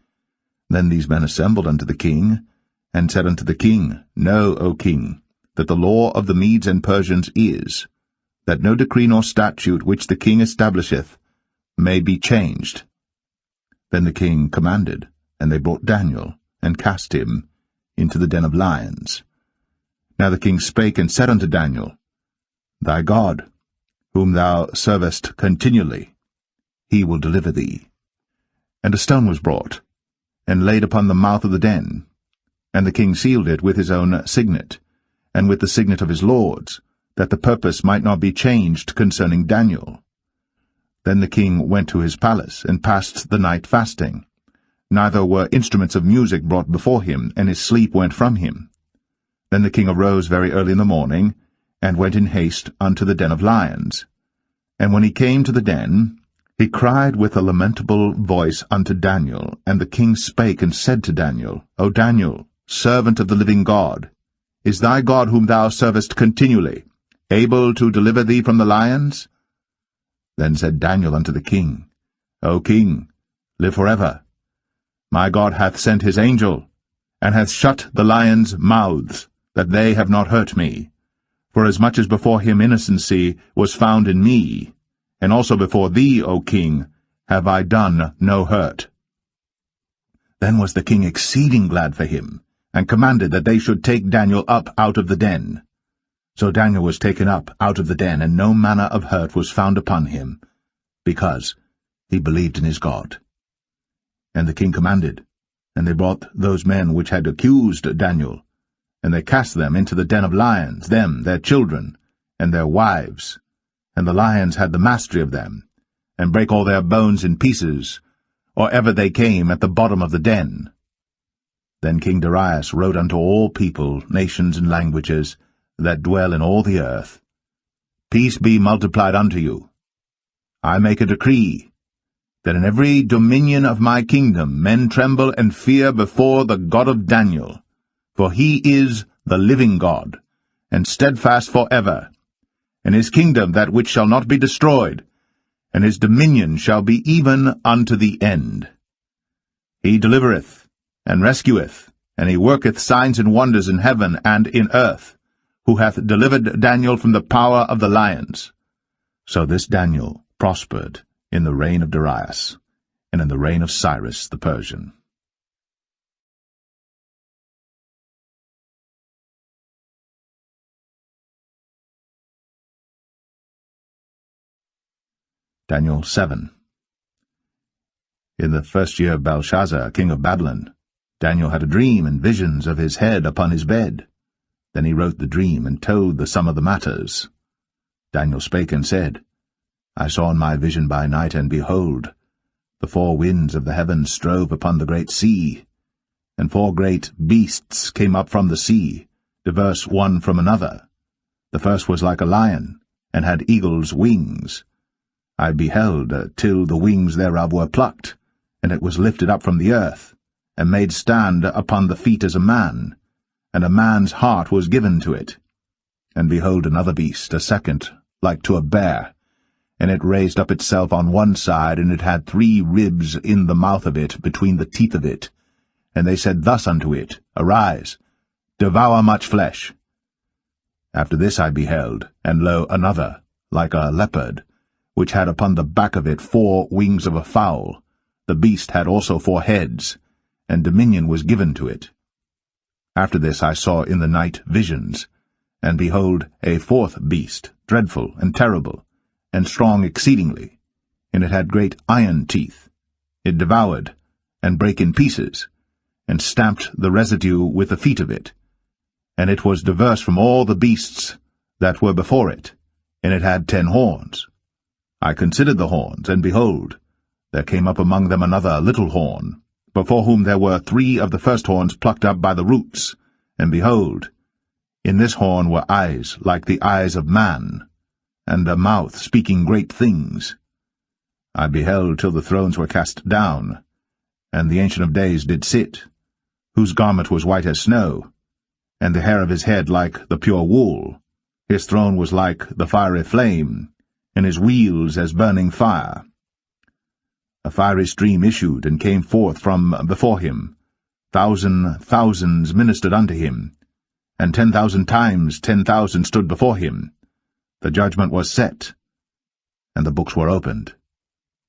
Then these men assembled unto the king, and said unto the king, Know, O king, that the law of the Medes and Persians is, that no decree nor statute which the king establisheth may be changed. Then the king commanded, and they brought Daniel, and cast him into the den of lions. Now the king spake and said unto Daniel, Thy God, whom thou servest continually, he will deliver thee. And a stone was brought, and laid upon the mouth of the den, and the king sealed it with his own signet, and with the signet of his lords, that the purpose might not be changed concerning Daniel. Then the king went to his palace, and passed the night fasting. Neither were instruments of music brought before him, and his sleep went from him. Then the king arose very early in the morning, and went in haste unto the den of lions. And when he came to the den, he cried with a lamentable voice unto Daniel. And the king spake and said to Daniel, O Daniel, servant of the living God, is thy God whom thou servest continually able to deliver thee from the lions? Then said Daniel unto the king, O king, live forever. My God hath sent his angel, and hath shut the lions' mouths, that they have not hurt me. Forasmuch as before him innocency was found in me, and also before thee, O king, have I done no hurt. Then was the king exceeding glad for him, and commanded that they should take Daniel up out of the den. So Daniel was taken up out of the den, and no manner of hurt was found upon him, because he believed in his God. And the king commanded, and they brought those men which had accused Daniel, and they cast them into the den of lions, them, their children, and their wives. And the lions had the mastery of them, and brake all their bones in pieces, or ever they came at the bottom of the den. Then King Darius wrote unto all people, nations, and languages, that dwell in all the earth, Peace be multiplied unto you. I make a decree, that in every dominion of my kingdom men tremble and fear before the God of Daniel, for he is the living God, and steadfast for ever, and his kingdom that which shall not be destroyed, and his dominion shall be even unto the end. He delivereth, and rescueth, and he worketh signs and wonders in heaven and in earth, who hath delivered Daniel from the power of the lions. So this Daniel prospered in the reign of Darius, and in the reign of Cyrus the Persian. Daniel 7. In the 1st year of Belshazzar, king of Babylon, Daniel had a dream and visions of his head upon his bed. Then he wrote the dream and told the sum of the matters. Daniel spake and said, I saw in my vision by night, and behold, the 4 winds of the heavens strove upon the great sea, and 4 great beasts came up from the sea, diverse one from another. The first was like a lion, and had eagle's wings. I beheld till the wings thereof were plucked, and it was lifted up from the earth, and made stand upon the feet as a man, and a man's heart was given to it. And behold another beast, a second, like to a bear, and it raised up itself on one side, and it had 3 ribs in the mouth of it, between the teeth of it. And they said thus unto it, Arise, devour much flesh. After this I beheld, and lo, another, like a leopard, which had upon the back of it 4 wings of a fowl. The beast had also 4 heads, and dominion was given to it. After this I saw in the night visions, and behold, a 4th beast, dreadful and terrible, and strong exceedingly, and it had great iron teeth. It devoured, and brake in pieces, and stamped the residue with the feet of it. And it was diverse from all the beasts that were before it, and it had 10 horns. I considered the horns, and behold, there came up among them another little horn, before whom there were 3 of the first horns plucked up by the roots. And behold, in this horn were eyes like the eyes of man, and a mouth speaking great things. I beheld till the thrones were cast down, and the Ancient of Days did sit, whose garment was white as snow, and the hair of his head like the pure wool. His throne was like the fiery flame, and his wheels as burning fire. A fiery stream issued and came forth from before him. Thousands ministered unto him, and 10,000 times 10,000 stood before him. The judgment was set, and the books were opened.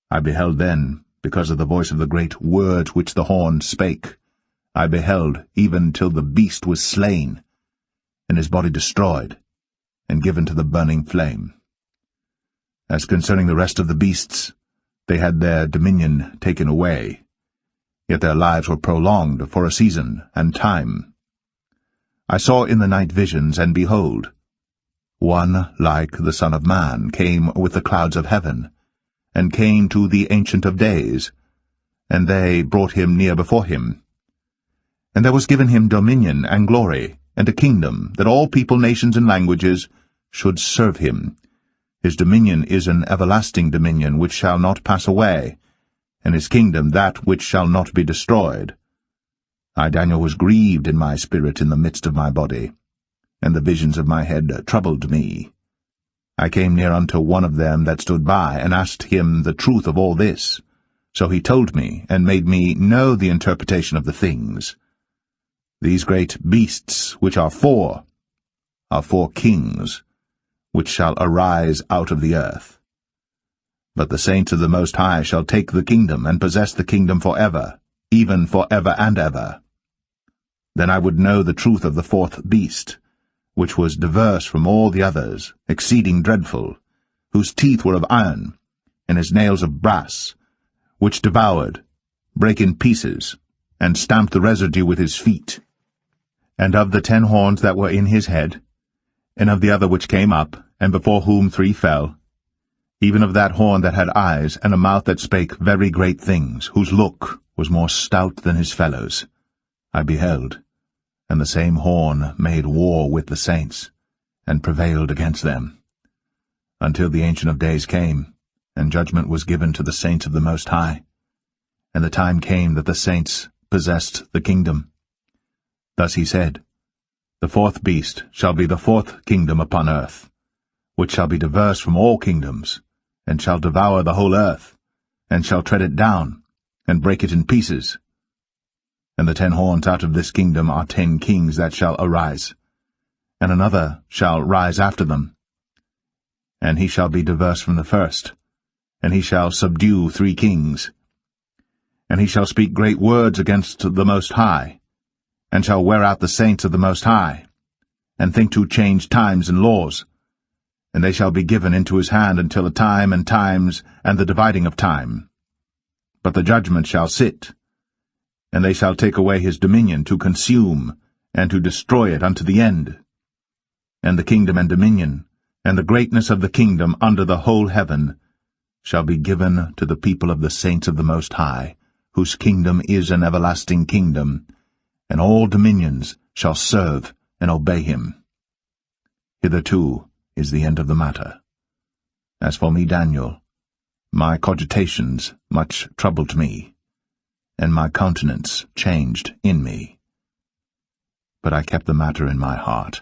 I beheld then, because of the voice of the great words which the horn spake, I beheld even till the beast was slain, and his body destroyed, and given to the burning flame. As concerning the rest of the beasts, they had their dominion taken away, yet their lives were prolonged for a season and time. I saw in the night visions, and behold, one like the Son of Man came with the clouds of heaven, and came to the Ancient of Days, and they brought him near before him. And there was given him dominion and glory, and a kingdom, that all people, nations, and languages should serve him. His dominion is an everlasting dominion which shall not pass away, and his kingdom that which shall not be destroyed. I, Daniel, was grieved in my spirit in the midst of my body, and the visions of my head troubled me. I came near unto one of them that stood by, and asked him the truth of all this. So he told me, and made me know the interpretation of the things. These great beasts, which are 4 kings, which shall arise out of the earth. But the saints of the Most High shall take the kingdom, and possess the kingdom for ever, even for ever and ever. Then I would know the truth of the 4th beast, which was diverse from all the others, exceeding dreadful, whose teeth were of iron, and his nails of brass, which devoured, brake in pieces, and stamped the residue with his feet. And of the 10 horns that were in his head, and of the other which came up, and before whom 3 fell, even of that horn that had eyes, and a mouth that spake very great things, whose look was more stout than his fellows, I beheld, and the same horn made war with the saints, and prevailed against them, until the Ancient of Days came, and judgment was given to the saints of the Most High, and the time came that the saints possessed the kingdom. Thus he said, The 4th beast shall be the 4th kingdom upon earth, which shall be diverse from all kingdoms, and shall devour the whole earth, and shall tread it down, and break it in pieces. And the 10 horns out of this kingdom are 10 kings that shall arise, and another shall rise after them. And he shall be diverse from the first, and he shall subdue 3 kings. And he shall speak great words against the Most High, and shall wear out the saints of the Most High, and think to change times and laws. and they shall be given into his hand until a time and times and the dividing of time. But the judgment shall sit, and they shall take away his dominion to consume, and to destroy it unto the end. And the kingdom and dominion, and the greatness of the kingdom under the whole heaven, shall be given to the people of the saints of the Most High, whose kingdom is an everlasting kingdom, and all dominions shall serve and obey him. Hitherto is the end of the matter. As for me, Daniel, my cogitations much troubled me, and my countenance changed in me. But I kept the matter in my heart.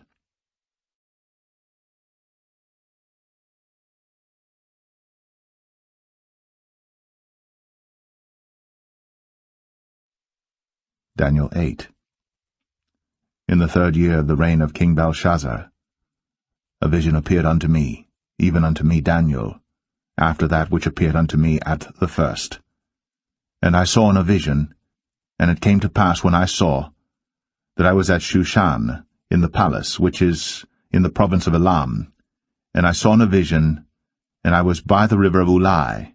Daniel 8. In the 3rd year of the reign of King Belshazzar, a vision appeared unto me, even unto me Daniel, after that which appeared unto me at the first. And I saw in a vision, and it came to pass when I saw, that I was at Shushan, in the palace, which is in the province of Elam, and I saw in a vision, and I was by the river of Ulai.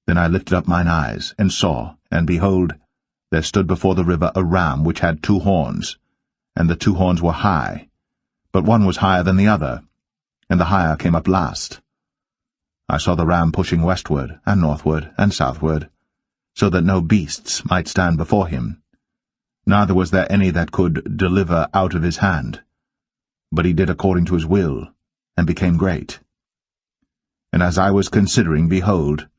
Then I lifted up mine eyes, and saw, and behold, there stood before the river a ram which had 2 horns, and the 2 horns were high, but one was higher than the other, and the higher came up last. I saw the ram pushing westward, and northward, and southward, so that no beasts might stand before him. Neither was there any that could deliver out of his hand. But he did according to his will, and became great. And as I was considering, behold,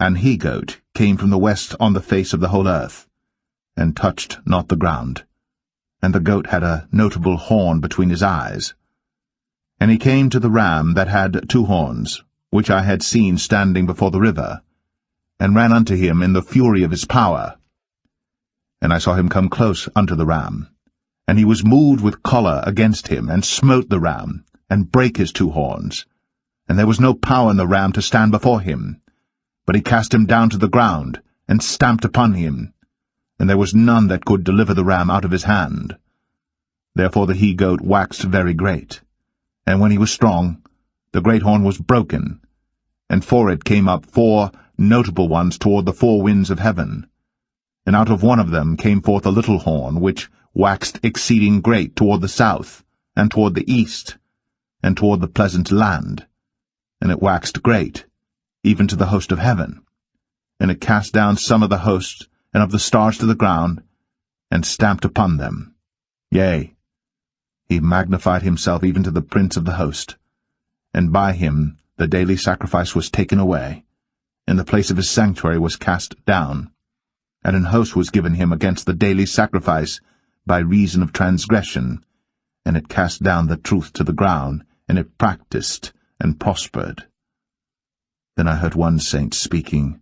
an he-goat came from the west on the face of the whole earth, and touched not the ground. And the goat had a notable horn between his eyes. And he came to the ram that had 2 horns, which I had seen standing before the river, and ran unto him in the fury of his power. And I saw him come close unto the ram, and he was moved with choler against him, and smote the ram, and brake his 2 horns. And there was no power in the ram to stand before him, but he cast him down to the ground, and stamped upon him, and there was none that could deliver the ram out of his hand. Therefore the he-goat waxed very great, and when he was strong, the great horn was broken, and for it came up 4 notable ones toward the 4 winds of heaven. And out of one of them came forth a little horn, which waxed exceeding great toward the south, and toward the east, and toward the pleasant land. And it waxed great, even to the host of heaven. And it cast down some of the host and of the stars to the ground, and stamped upon them. Yea, he magnified himself even to the prince of the host. And by him the daily sacrifice was taken away, and the place of his sanctuary was cast down. And an host was given him against the daily sacrifice by reason of transgression, and it cast down the truth to the ground, and it practiced and prospered. Then I heard one saint speaking,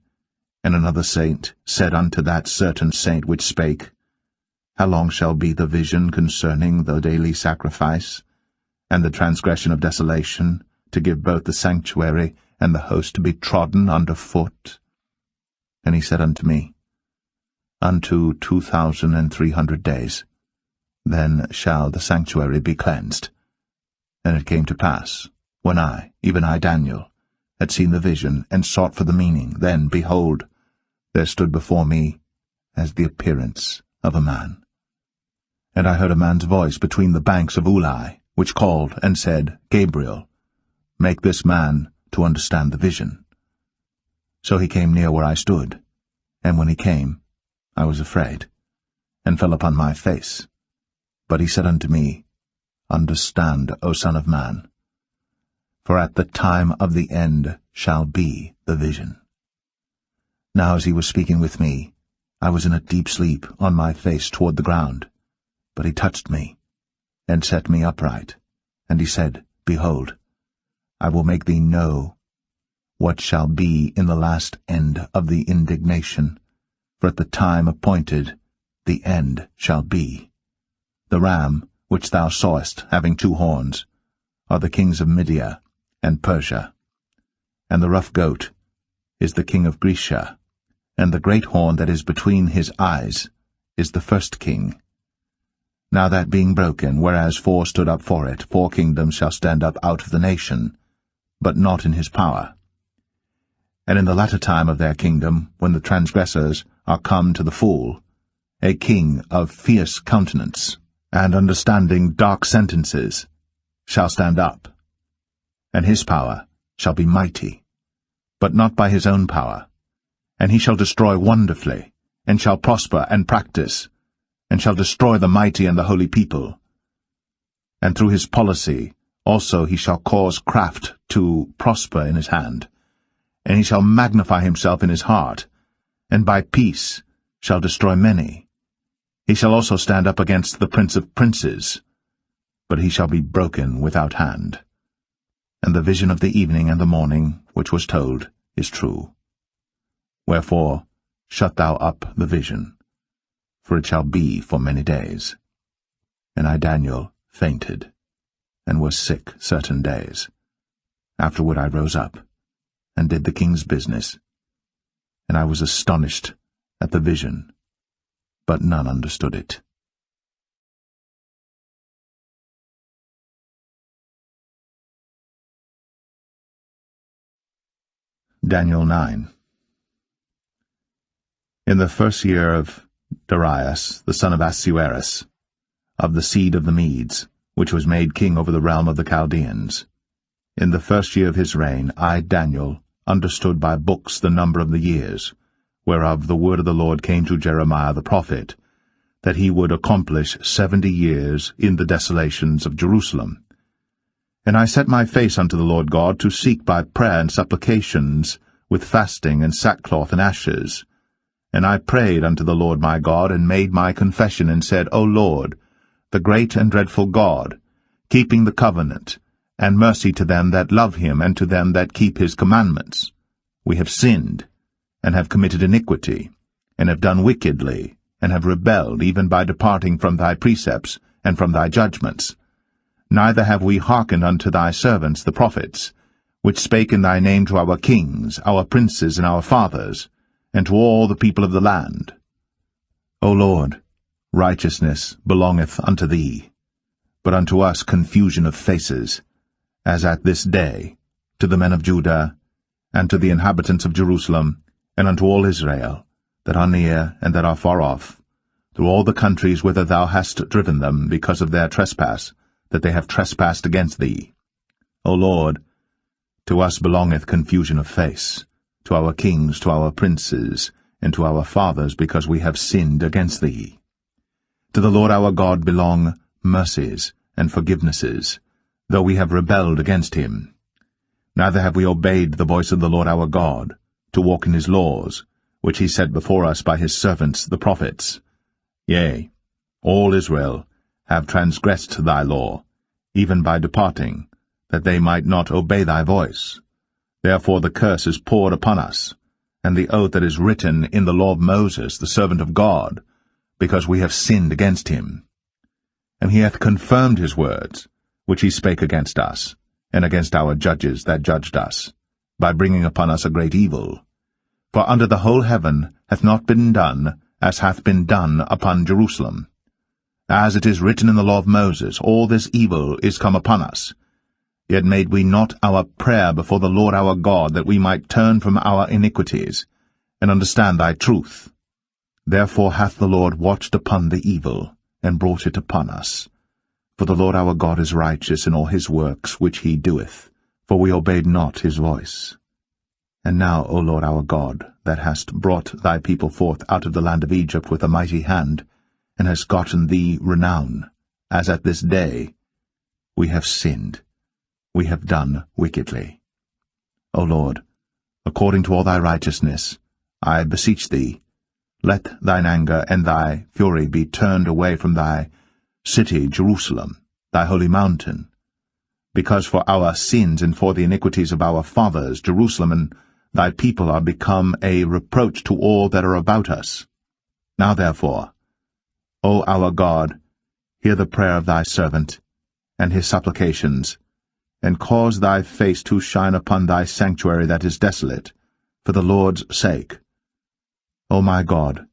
and another saint said unto that certain saint which spake, How long shall be the vision concerning the daily sacrifice, and the transgression of desolation, to give both the sanctuary and the host to be trodden under foot? And he said unto me, Unto 2,300 days, then shall the sanctuary be cleansed. And it came to pass, when I, even I Daniel, had seen the vision, and sought for the meaning, then, behold, there stood before me as the appearance of a man. And I heard a man's voice between the banks of Ulai, which called and said, Gabriel, make this man to understand the vision. So he came near where I stood, and when he came, I was afraid, and fell upon my face. But he said unto me, Understand, O Son of Man, for at the time of the end shall be the vision. Now as he was speaking with me, I was in a deep sleep on my face toward the ground. But he touched me, and set me upright, and he said, Behold, I will make thee know what shall be in the last end of the indignation, for at the time appointed the end shall be. The ram, which thou sawest, having 2 horns, are the kings of Media and Persia, and the rough goat is the king of Grecia, and the great horn that is between his eyes is the first king. Now that being broken, whereas 4 stood up for it, 4 kingdoms shall stand up out of the nation, but not in his power. And in the latter time of their kingdom, when the transgressors are come to the full, a king of fierce countenance, and understanding dark sentences, shall stand up, and his power shall be mighty, but not by his own power, and he shall destroy wonderfully, and shall prosper and practice, and shall destroy the mighty and the holy people. And through his policy also he shall cause craft to prosper in his hand, and he shall magnify himself in his heart, and by peace shall destroy many. He shall also stand up against the prince of princes, but he shall be broken without hand. And the vision of the evening and the morning, which was told, is true. Wherefore shut thou up the vision, for it shall be for many days. And I, Daniel, fainted, and was sick certain days. Afterward I rose up, and did the king's business. And I was astonished at the vision, but none understood it. Daniel 9. In the first year of Darius, the son of Ahasuerus, of the seed of the Medes, which was made king over the realm of the Chaldeans, in the first year of his reign, I, Daniel, understood by books the number of the years, whereof the word of the Lord came to Jeremiah the prophet, that he would accomplish 70 years in the desolations of Jerusalem. And I set my face unto the Lord God to seek by prayer and supplications, with fasting and sackcloth and ashes. And I prayed unto the Lord my God, and made my confession, and said, O Lord, the great and dreadful God, keeping the covenant, and mercy to them that love him, and to them that keep his commandments, we have sinned, and have committed iniquity, and have done wickedly, and have rebelled, even by departing from thy precepts, and from thy judgments. Neither have we hearkened unto thy servants the prophets, which spake in thy name to our kings, our princes, and our fathers, and to all the people of the land. O Lord, righteousness belongeth unto thee, but unto us confusion of faces, as at this day, to the men of Judah, and to the inhabitants of Jerusalem, and unto all Israel, that are near and that are far off, through all the countries whither thou hast driven them, because of their trespass, that they have trespassed against thee. O Lord, to us belongeth confusion of face, to our kings, to our princes, and to our fathers, because we have sinned against thee. To the Lord our God belong mercies and forgivenesses, though we have rebelled against him. Neither have we obeyed the voice of the Lord our God, to walk in his laws, which he set before us by his servants the prophets. Yea, all Israel have transgressed thy law, even by departing, that they might not obey thy voice. Therefore the curse is poured upon us, and the oath that is written in the law of Moses, the servant of God, because we have sinned against him. And he hath confirmed his words, which he spake against us, and against our judges that judged us, by bringing upon us a great evil. For under the whole heaven hath not been done as hath been done upon Jerusalem. As it is written in the law of Moses, all this evil is come upon us. Yet made we not our prayer before the Lord our God, that we might turn from our iniquities, and understand thy truth. Therefore hath the Lord watched upon the evil, and brought it upon us. For the Lord our God is righteous in all his works which he doeth, for we obeyed not his voice. And now, O Lord our God, that hast brought thy people forth out of the land of Egypt with a mighty hand, and hast gotten thee renown, as at this day, we have sinned, we have done wickedly. O Lord, according to all thy righteousness, I beseech thee, let thine anger and thy fury be turned away from thy city Jerusalem, thy holy mountain, because for our sins and for the iniquities of our fathers Jerusalem and thy people are become a reproach to all that are about us. Now therefore, O our God, hear the prayer of thy servant, and his supplications, and cause thy face to shine upon thy sanctuary that is desolate, for the Lord's sake. O my God,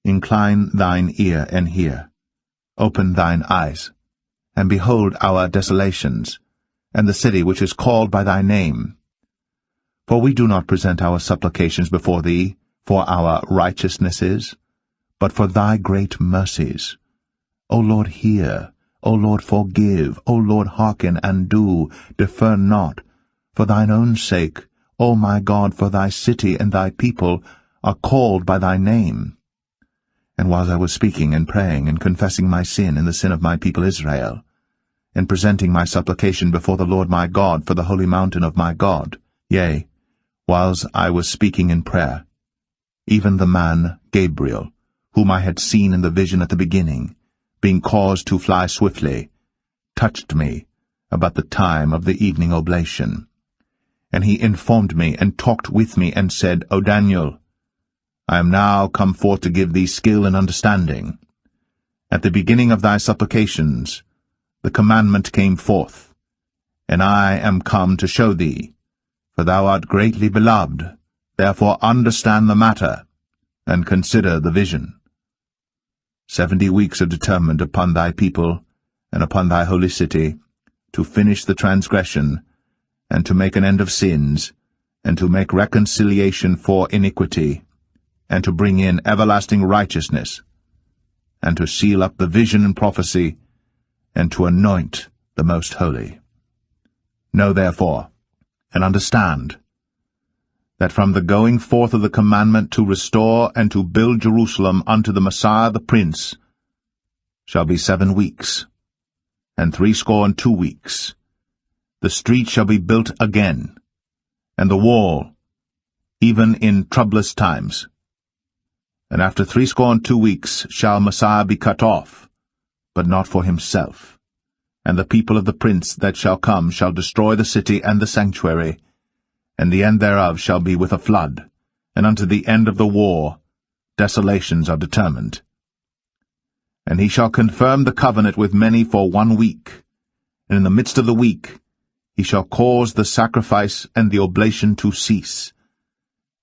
incline thine ear and hear. open thine eyes, and behold our desolations, and the city which is called by thy name. For we do not present our supplications before thee for our righteousnesses, but for thy great mercies. O Lord, hear. O Lord, forgive. O Lord, hearken and do. Defer not. For thine own sake, O my God, for thy city and thy people are called by thy name. And while I was speaking and praying and confessing my sin and the sin of my people Israel, and presenting my supplication before the Lord my God for the holy mountain of my God, yea, whiles I was speaking in prayer, even the man Gabriel, whom I had seen in the vision at the beginning, being caused to fly swiftly, touched me about the time of the evening oblation. And he informed me and talked with me and said, O Daniel, I am now come forth to give thee skill and understanding. At the beginning of thy supplications the commandment came forth, and I am come to show thee, for thou art greatly beloved, therefore understand the matter, and consider the vision. 70 weeks are determined upon thy people, and upon thy holy city, to finish the transgression, and to make an end of sins, and to make reconciliation for iniquity, and to bring in everlasting righteousness, and to seal up the vision and prophecy, and to anoint the most holy. Know therefore, and understand, that from the going forth of the commandment to restore and to build Jerusalem unto the Messiah the Prince shall be 7 weeks, and 62 weeks. The street shall be built again, and the wall, even in troublous times. And after 62 weeks shall Messiah be cut off, but not for himself. And the people of the prince that shall come shall destroy the city and the sanctuary, and the end thereof shall be with a flood, and unto the end of the war desolations are determined. And he shall confirm the covenant with many for 1 week, and in the midst of the week he shall cause the sacrifice and the oblation to cease,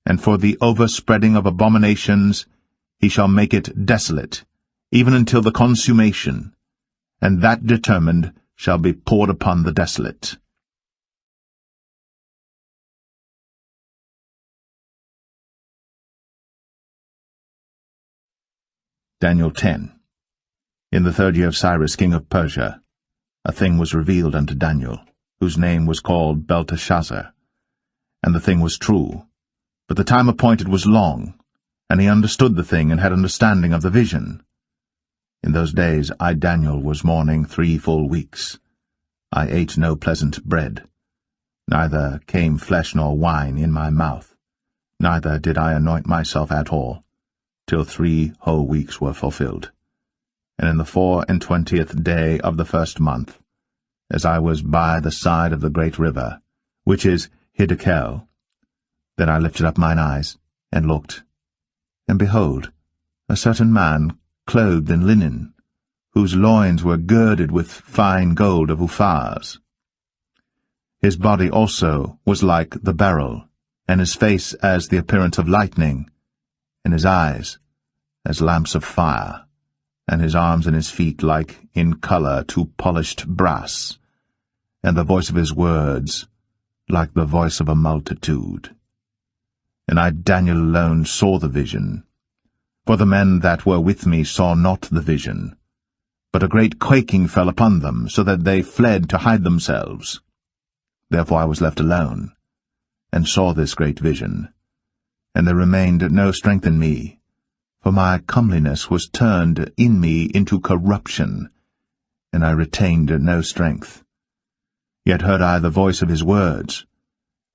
and for the overspreading of abominations he shall make it desolate, even until the consummation, and that determined shall be poured upon the desolate. Daniel 10. In the 3rd year of Cyrus king of Persia, a thing was revealed unto Daniel, whose name was called Belteshazzar. And the thing was true, but the time appointed was long, and he understood the thing and had understanding of the vision. In those days I, Daniel, was mourning 3 full weeks. I ate no pleasant bread, neither came flesh nor wine in my mouth, neither did I anoint myself at all, till 3 whole weeks were fulfilled. And in the 24th day of the 1st month, as I was by the side of the great river, which is Hiddekel, then I lifted up mine eyes, and looked, and behold, a certain man clothed in linen, whose loins were girded with fine gold of Uphaz. His body also was like the beryl, and his face as the appearance of lightning, and his eyes as lamps of fire, and his arms and his feet like in colour to polished brass, and the voice of his words like the voice of a multitude. And I, Daniel, alone saw the vision, for the men that were with me saw not the vision, but a great quaking fell upon them, so that they fled to hide themselves. Therefore I was left alone, and saw this great vision, and there remained no strength in me, for my comeliness was turned in me into corruption, and I retained no strength. Yet heard I the voice of his words,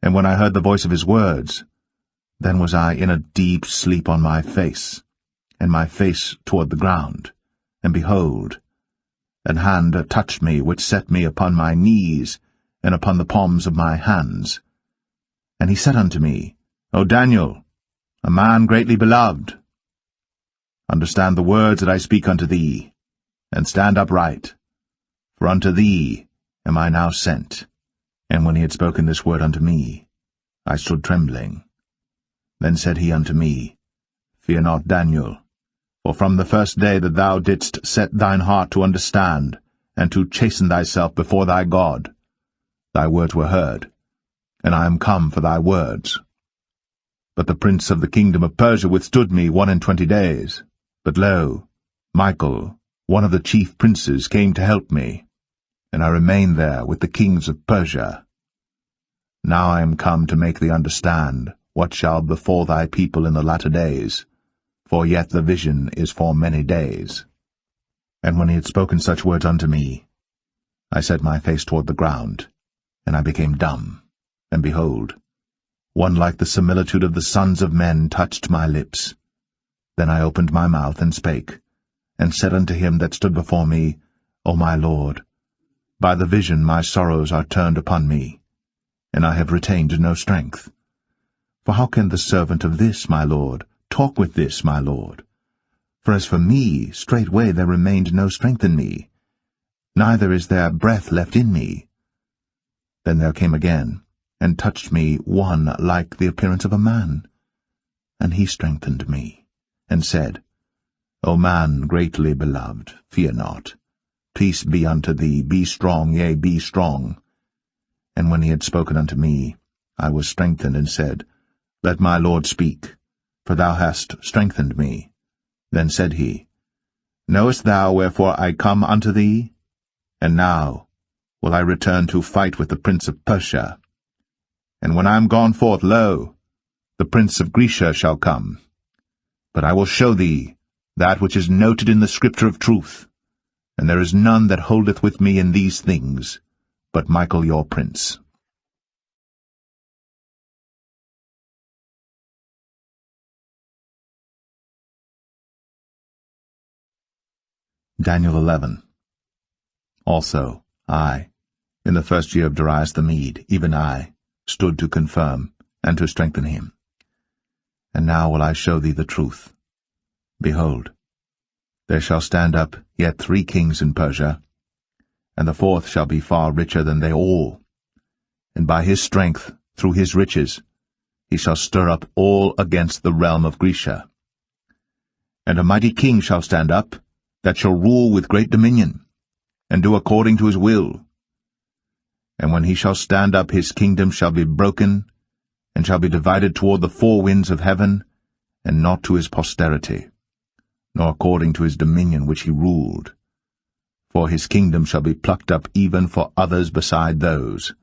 and when I heard the voice of his words, then was I in a deep sleep on my face, and my face toward the ground, and behold, an hand touched me, which set me upon my knees, and upon the palms of my hands. And he said unto me, O Daniel, a man greatly beloved, understand the words that I speak unto thee, and stand upright, for unto thee am I now sent. And when he had spoken this word unto me, I stood trembling. Then said he unto me, Fear not, Daniel, For from the first day that thou didst set thine heart to understand, and to chasten thyself before thy God, thy words were heard, and I am come for thy words. But the prince of the kingdom of Persia withstood me 21 days. But lo, Michael, one of the chief princes, came to help me, and I remained there with the kings of Persia. Now I am come to make thee understand what shall befall thy people in the latter days, for yet the vision is for many days. And when he had spoken such words unto me, I set my face toward the ground, and I became dumb, and behold, one like the similitude of the sons of men touched my lips. Then I opened my mouth and spake, and said unto him that stood before me, O my Lord, by the vision my sorrows are turned upon me, and I have retained no strength. For how can the servant of this, my Lord, talk with this, my Lord? For as for me, straightway there remained no strength in me, neither is there breath left in me. Then there came again, and touched me one like the appearance of a man. And he strengthened me, and said, O man greatly beloved, fear not. Peace be unto thee, be strong, yea, be strong. And when he had spoken unto me, I was strengthened, and said, Let my Lord speak, for thou hast strengthened me. Then said he, Knowest thou wherefore I come unto thee? And now will I return to fight with the prince of Persia. And when I am gone forth, lo, the prince of Grecia shall come. But I will show thee that which is noted in the scripture of truth, and there is none that holdeth with me in these things, but Michael your prince. Daniel 11. Also, I, in the first year of Darius the Mede, even I, stood to confirm and to strengthen him. And now will I show thee the truth. Behold, there shall stand up yet 3 kings in Persia, and the 4th shall be far richer than they all. And by his strength, through his riches, he shall stir up all against the realm of Grecia. And a mighty king shall stand up, that shall rule with great dominion, and do according to his will. And when he shall stand up, his kingdom shall be broken, and shall be divided toward the 4 winds of heaven, and not to his posterity, nor according to his dominion which he ruled. For his kingdom shall be plucked up even for others beside those.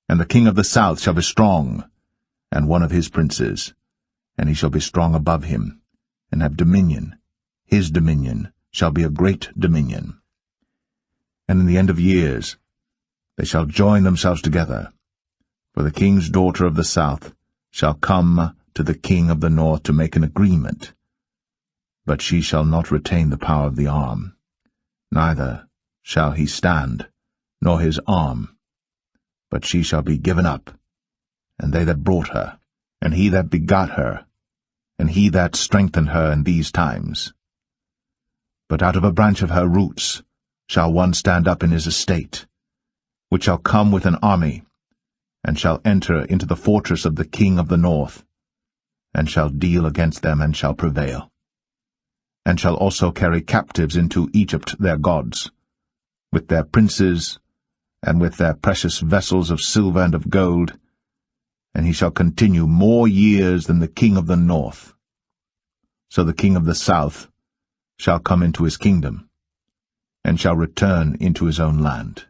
And the king of the south shall be strong, and one of his princes, and he shall be strong above him, and have dominion. His dominion shall be a great dominion. And in the end of years they shall join themselves together, for the king's daughter of the south shall come to the king of the north to make an agreement. But she shall not retain the power of the arm, neither shall he stand, nor his arm, but she shall be given up, and they that brought her, and he that begot her, and he that strengthened her in these times. But out of a branch of her roots shall one stand up in his estate, which shall come with an army, and shall enter into the fortress of the king of the north, and shall deal against them, and shall prevail, and shall also carry captives into Egypt their gods, with their princes, and with their precious vessels of silver and of gold, and he shall continue more years than the king of the north. So the king of the south shall come into his kingdom, and shall return into his own land.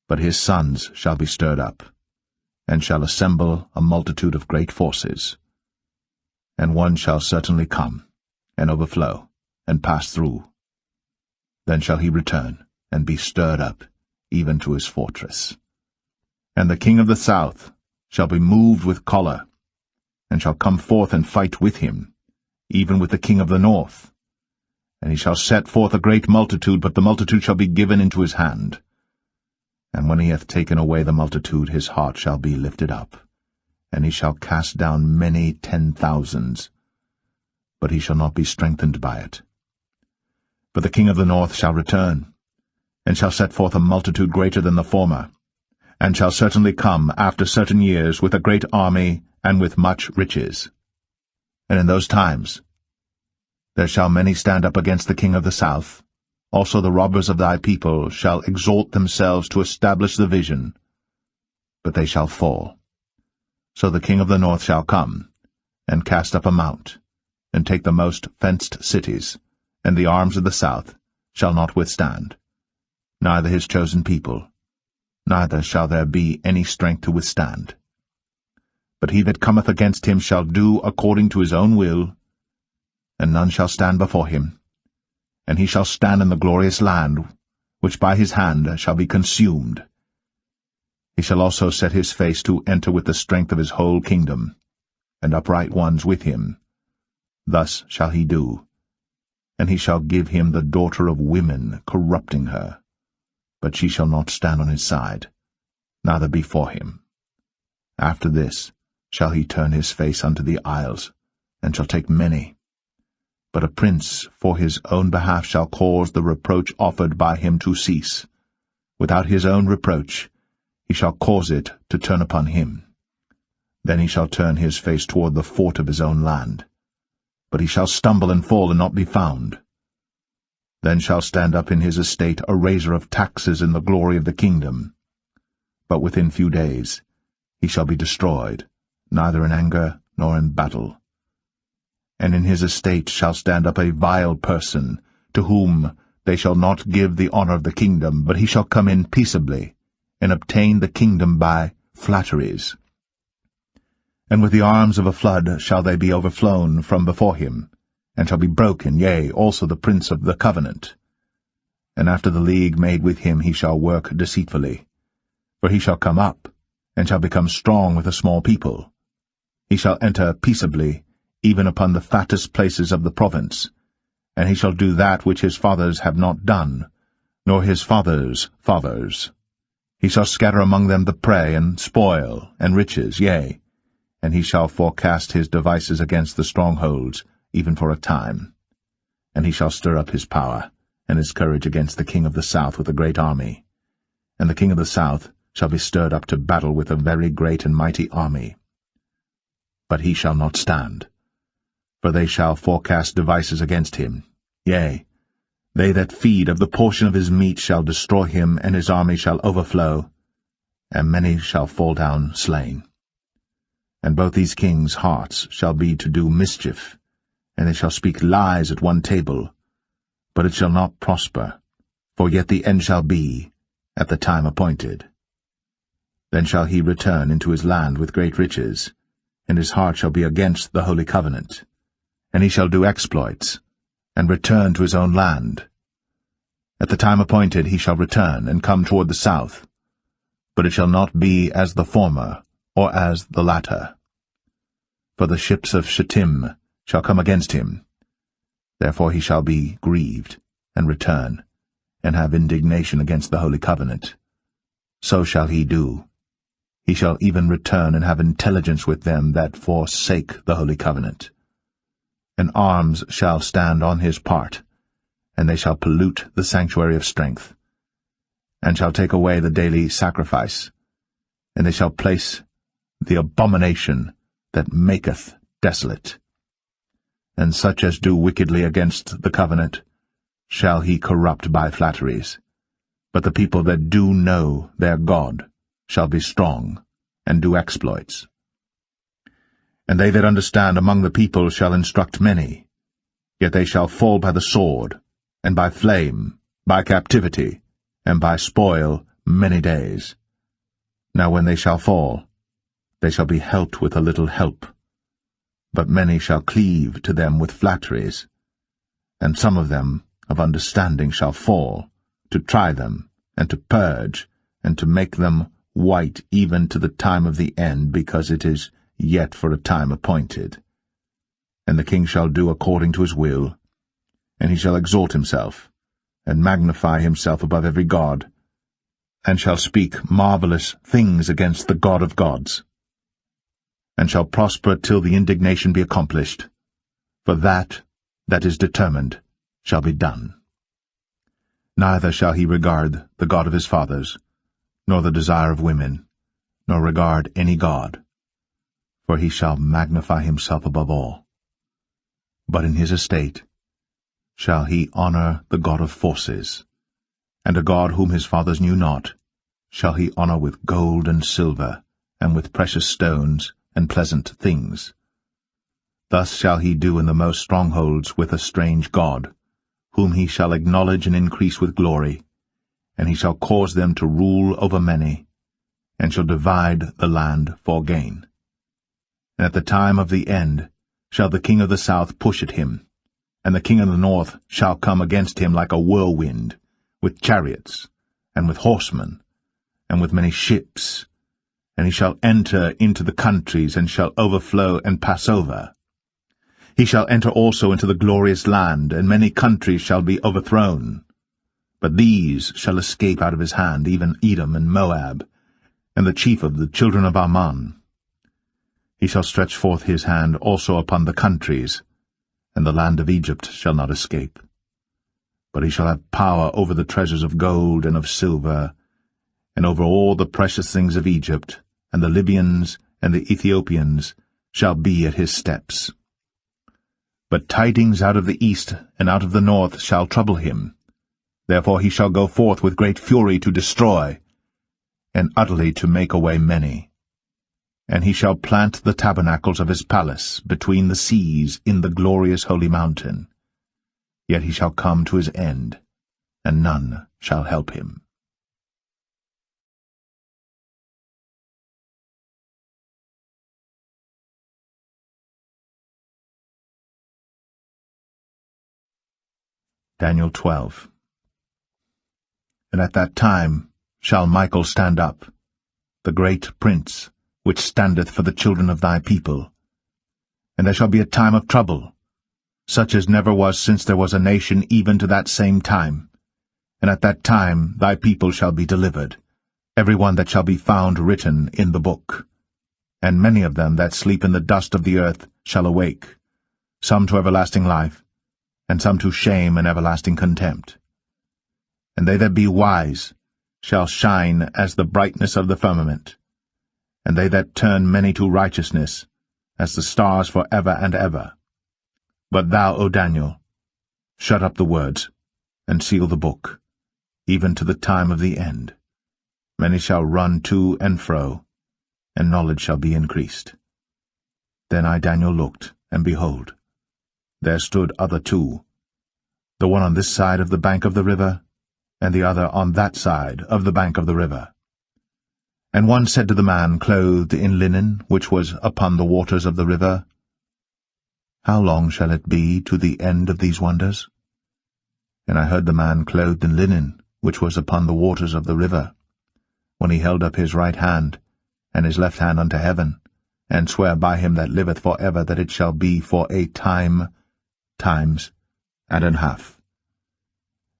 But his sons shall be stirred up, and shall assemble a multitude of great forces. And one shall certainly come, and overflow, and pass through. Then shall he return, and be stirred up, even to his fortress. And the king of the south shall be moved with choler, and shall come forth and fight with him, even with the king of the north. And he shall set forth a great multitude, but the multitude shall be given into his hand. And when he hath taken away the multitude, his heart shall be lifted up, and he shall cast down many 10,000s, but he shall not be strengthened by it. But the king of the north shall return, and shall set forth a multitude greater than the former, and shall certainly come after certain years with a great army and with much riches. And in those times There shall many stand up against the king of the south. Also the robbers of thy people shall exalt themselves to establish the vision, but they shall fall. So the king of the north shall come, and cast up a mount, and take the most fenced cities, and the arms of the south shall not withstand, neither his chosen people, neither shall there be any strength to withstand. But he that cometh against him shall do according to his own will, and none shall stand before him. And he shall stand in the glorious land, which by his hand shall be consumed. He shall also set his face to enter with the strength of his whole kingdom, and upright ones with him. Thus shall he do. And he shall give him the daughter of women, corrupting her. But she shall not stand on his side, neither be for him. After this shall he turn his face unto the isles, and shall take many. But a prince for his own behalf shall cause the reproach offered by him to cease. Without his own reproach he shall cause it to turn upon him. Then he shall turn his face toward the fort of his own land. But he shall stumble and fall and not be found. Then shall stand up in his estate a raiser of taxes in the glory of the kingdom. But within few days he shall be destroyed, neither in anger nor in battle. And in his estate shall stand up a vile person, to whom they shall not give the honor of the kingdom, but he shall come in peaceably, and obtain the kingdom by flatteries. And with the arms of a flood shall they be overflown from before him, and shall be broken, yea, also the prince of the covenant. And after the league made with him he shall work deceitfully. For he shall come up, and shall become strong with a small people. He shall enter peaceably, even upon the fattest places of the province, and he shall do that which his fathers have not done, nor his fathers' fathers. He shall scatter among them the prey, and spoil, and riches, yea, and he shall forecast his devices against the strongholds, even for a time. And he shall stir up his power, and his courage against the king of the south with a great army. And the king of the south shall be stirred up to battle with a very great and mighty army. But he shall not stand, for they shall forecast devices against him. Yea, they that feed of the portion of his meat shall destroy him, and his army shall overflow, and many shall fall down slain. And both these kings' hearts shall be to do mischief, and they shall speak lies at one table, but it shall not prosper, for yet the end shall be at the time appointed. Then shall he return into his land with great riches, and his heart shall be against the holy covenant. And he shall do exploits, and return to his own land. At the time appointed he shall return, and come toward the south, but it shall not be as the former, or as the latter. For the ships of Shittim shall come against him. Therefore he shall be grieved, and return, and have indignation against the holy covenant. So shall he do. He shall even return and have intelligence with them that forsake the holy covenant. And arms shall stand on his part, and they shall pollute the sanctuary of strength, and shall take away the daily sacrifice, and they shall place the abomination that maketh desolate. And such as do wickedly against the covenant shall he corrupt by flatteries. But the people that do know their God shall be strong, and do exploits. And they that understand among the people shall instruct many, yet they shall fall by the sword, and by flame, by captivity, and by spoil many days. Now when they shall fall, they shall be helped with a little help. But many shall cleave to them with flatteries, and some of them of understanding shall fall, to try them, and to purge, and to make them white even to the time of the end, because it is yet for a time appointed. And the king shall do according to his will, and he shall exalt himself, and magnify himself above every god, and shall speak marvelous things against the God of gods, and shall prosper till the indignation be accomplished, for that is determined shall be done. Neither shall he regard the God of his fathers, nor the desire of women, nor regard any god, for he shall magnify himself above all. But in his estate shall he honor the God of forces, and a God whom his fathers knew not shall he honor with gold and silver, and with precious stones and pleasant things. Thus shall he do in the most strongholds with a strange God, whom he shall acknowledge and increase with glory, and he shall cause them to rule over many, and shall divide the land for gain. And at the time of the end shall the king of the south push at him, and the king of the north shall come against him like a whirlwind, with chariots, and with horsemen, and with many ships, and he shall enter into the countries, and shall overflow and pass over. He shall enter also into the glorious land, and many countries shall be overthrown. But these shall escape out of his hand, even Edom and Moab, and the chief of the children of Ammon. He shall stretch forth his hand also upon the countries, and the land of Egypt shall not escape. But he shall have power over the treasures of gold and of silver, and over all the precious things of Egypt, and the Libyans and the Ethiopians shall be at his steps. But tidings out of the east and out of the north shall trouble him. Therefore he shall go forth with great fury to destroy, and utterly to make away many. And he shall plant the tabernacles of his palace between the seas in the glorious holy mountain. Yet he shall come to his end, and none shall help him. Daniel 12. And at that time shall Michael stand up, the great prince, which standeth for the children of thy people. And there shall be a time of trouble, such as never was since there was a nation even to that same time. And at that time thy people shall be delivered, every one that shall be found written in the book. And many of them that sleep in the dust of the earth shall awake, some to everlasting life, and some to shame and everlasting contempt. And they that be wise shall shine as the brightness of the firmament, and they that turn many to righteousness as the stars for ever and ever. But thou, O Daniel, shut up the words, and seal the book, even to the time of the end. Many shall run to and fro, and knowledge shall be increased. Then I, Daniel, looked, and behold, there stood other two, the one on this side of the bank of the river, and the other on that side of the bank of the river. And one said to the man clothed in linen, which was upon the waters of the river, How long shall it be to the end of these wonders? And I heard the man clothed in linen, which was upon the waters of the river, when he held up his right hand, and his left hand unto heaven, and sware by him that liveth for ever that it shall be for a time, times, and an half.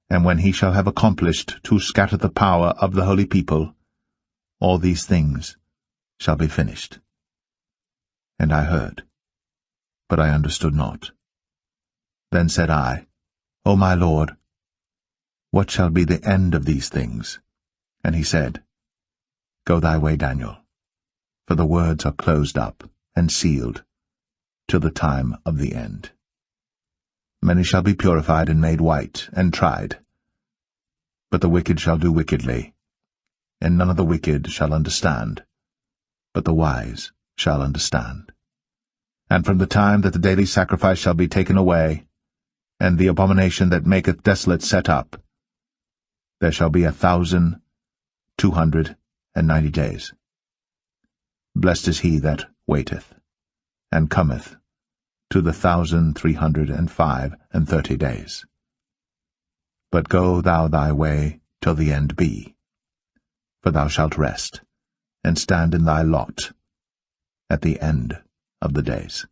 And when he shall have accomplished to scatter the power of the holy people, all these things shall be finished. And I heard, but I understood not. Then said I, O my Lord, what shall be the end of these things? And he said, Go thy way, Daniel, for the words are closed up and sealed till the time of the end. Many shall be purified and made white and tried, but the wicked shall do wickedly, and none of the wicked shall understand, but the wise shall understand. And from the time that the daily sacrifice shall be taken away, and the abomination that maketh desolate set up, there shall be 1,290 days. Blessed is he that waiteth, and cometh to the 1,335 days. But go thou thy way till the end be, for thou shalt rest, and stand in thy lot at the end of the days.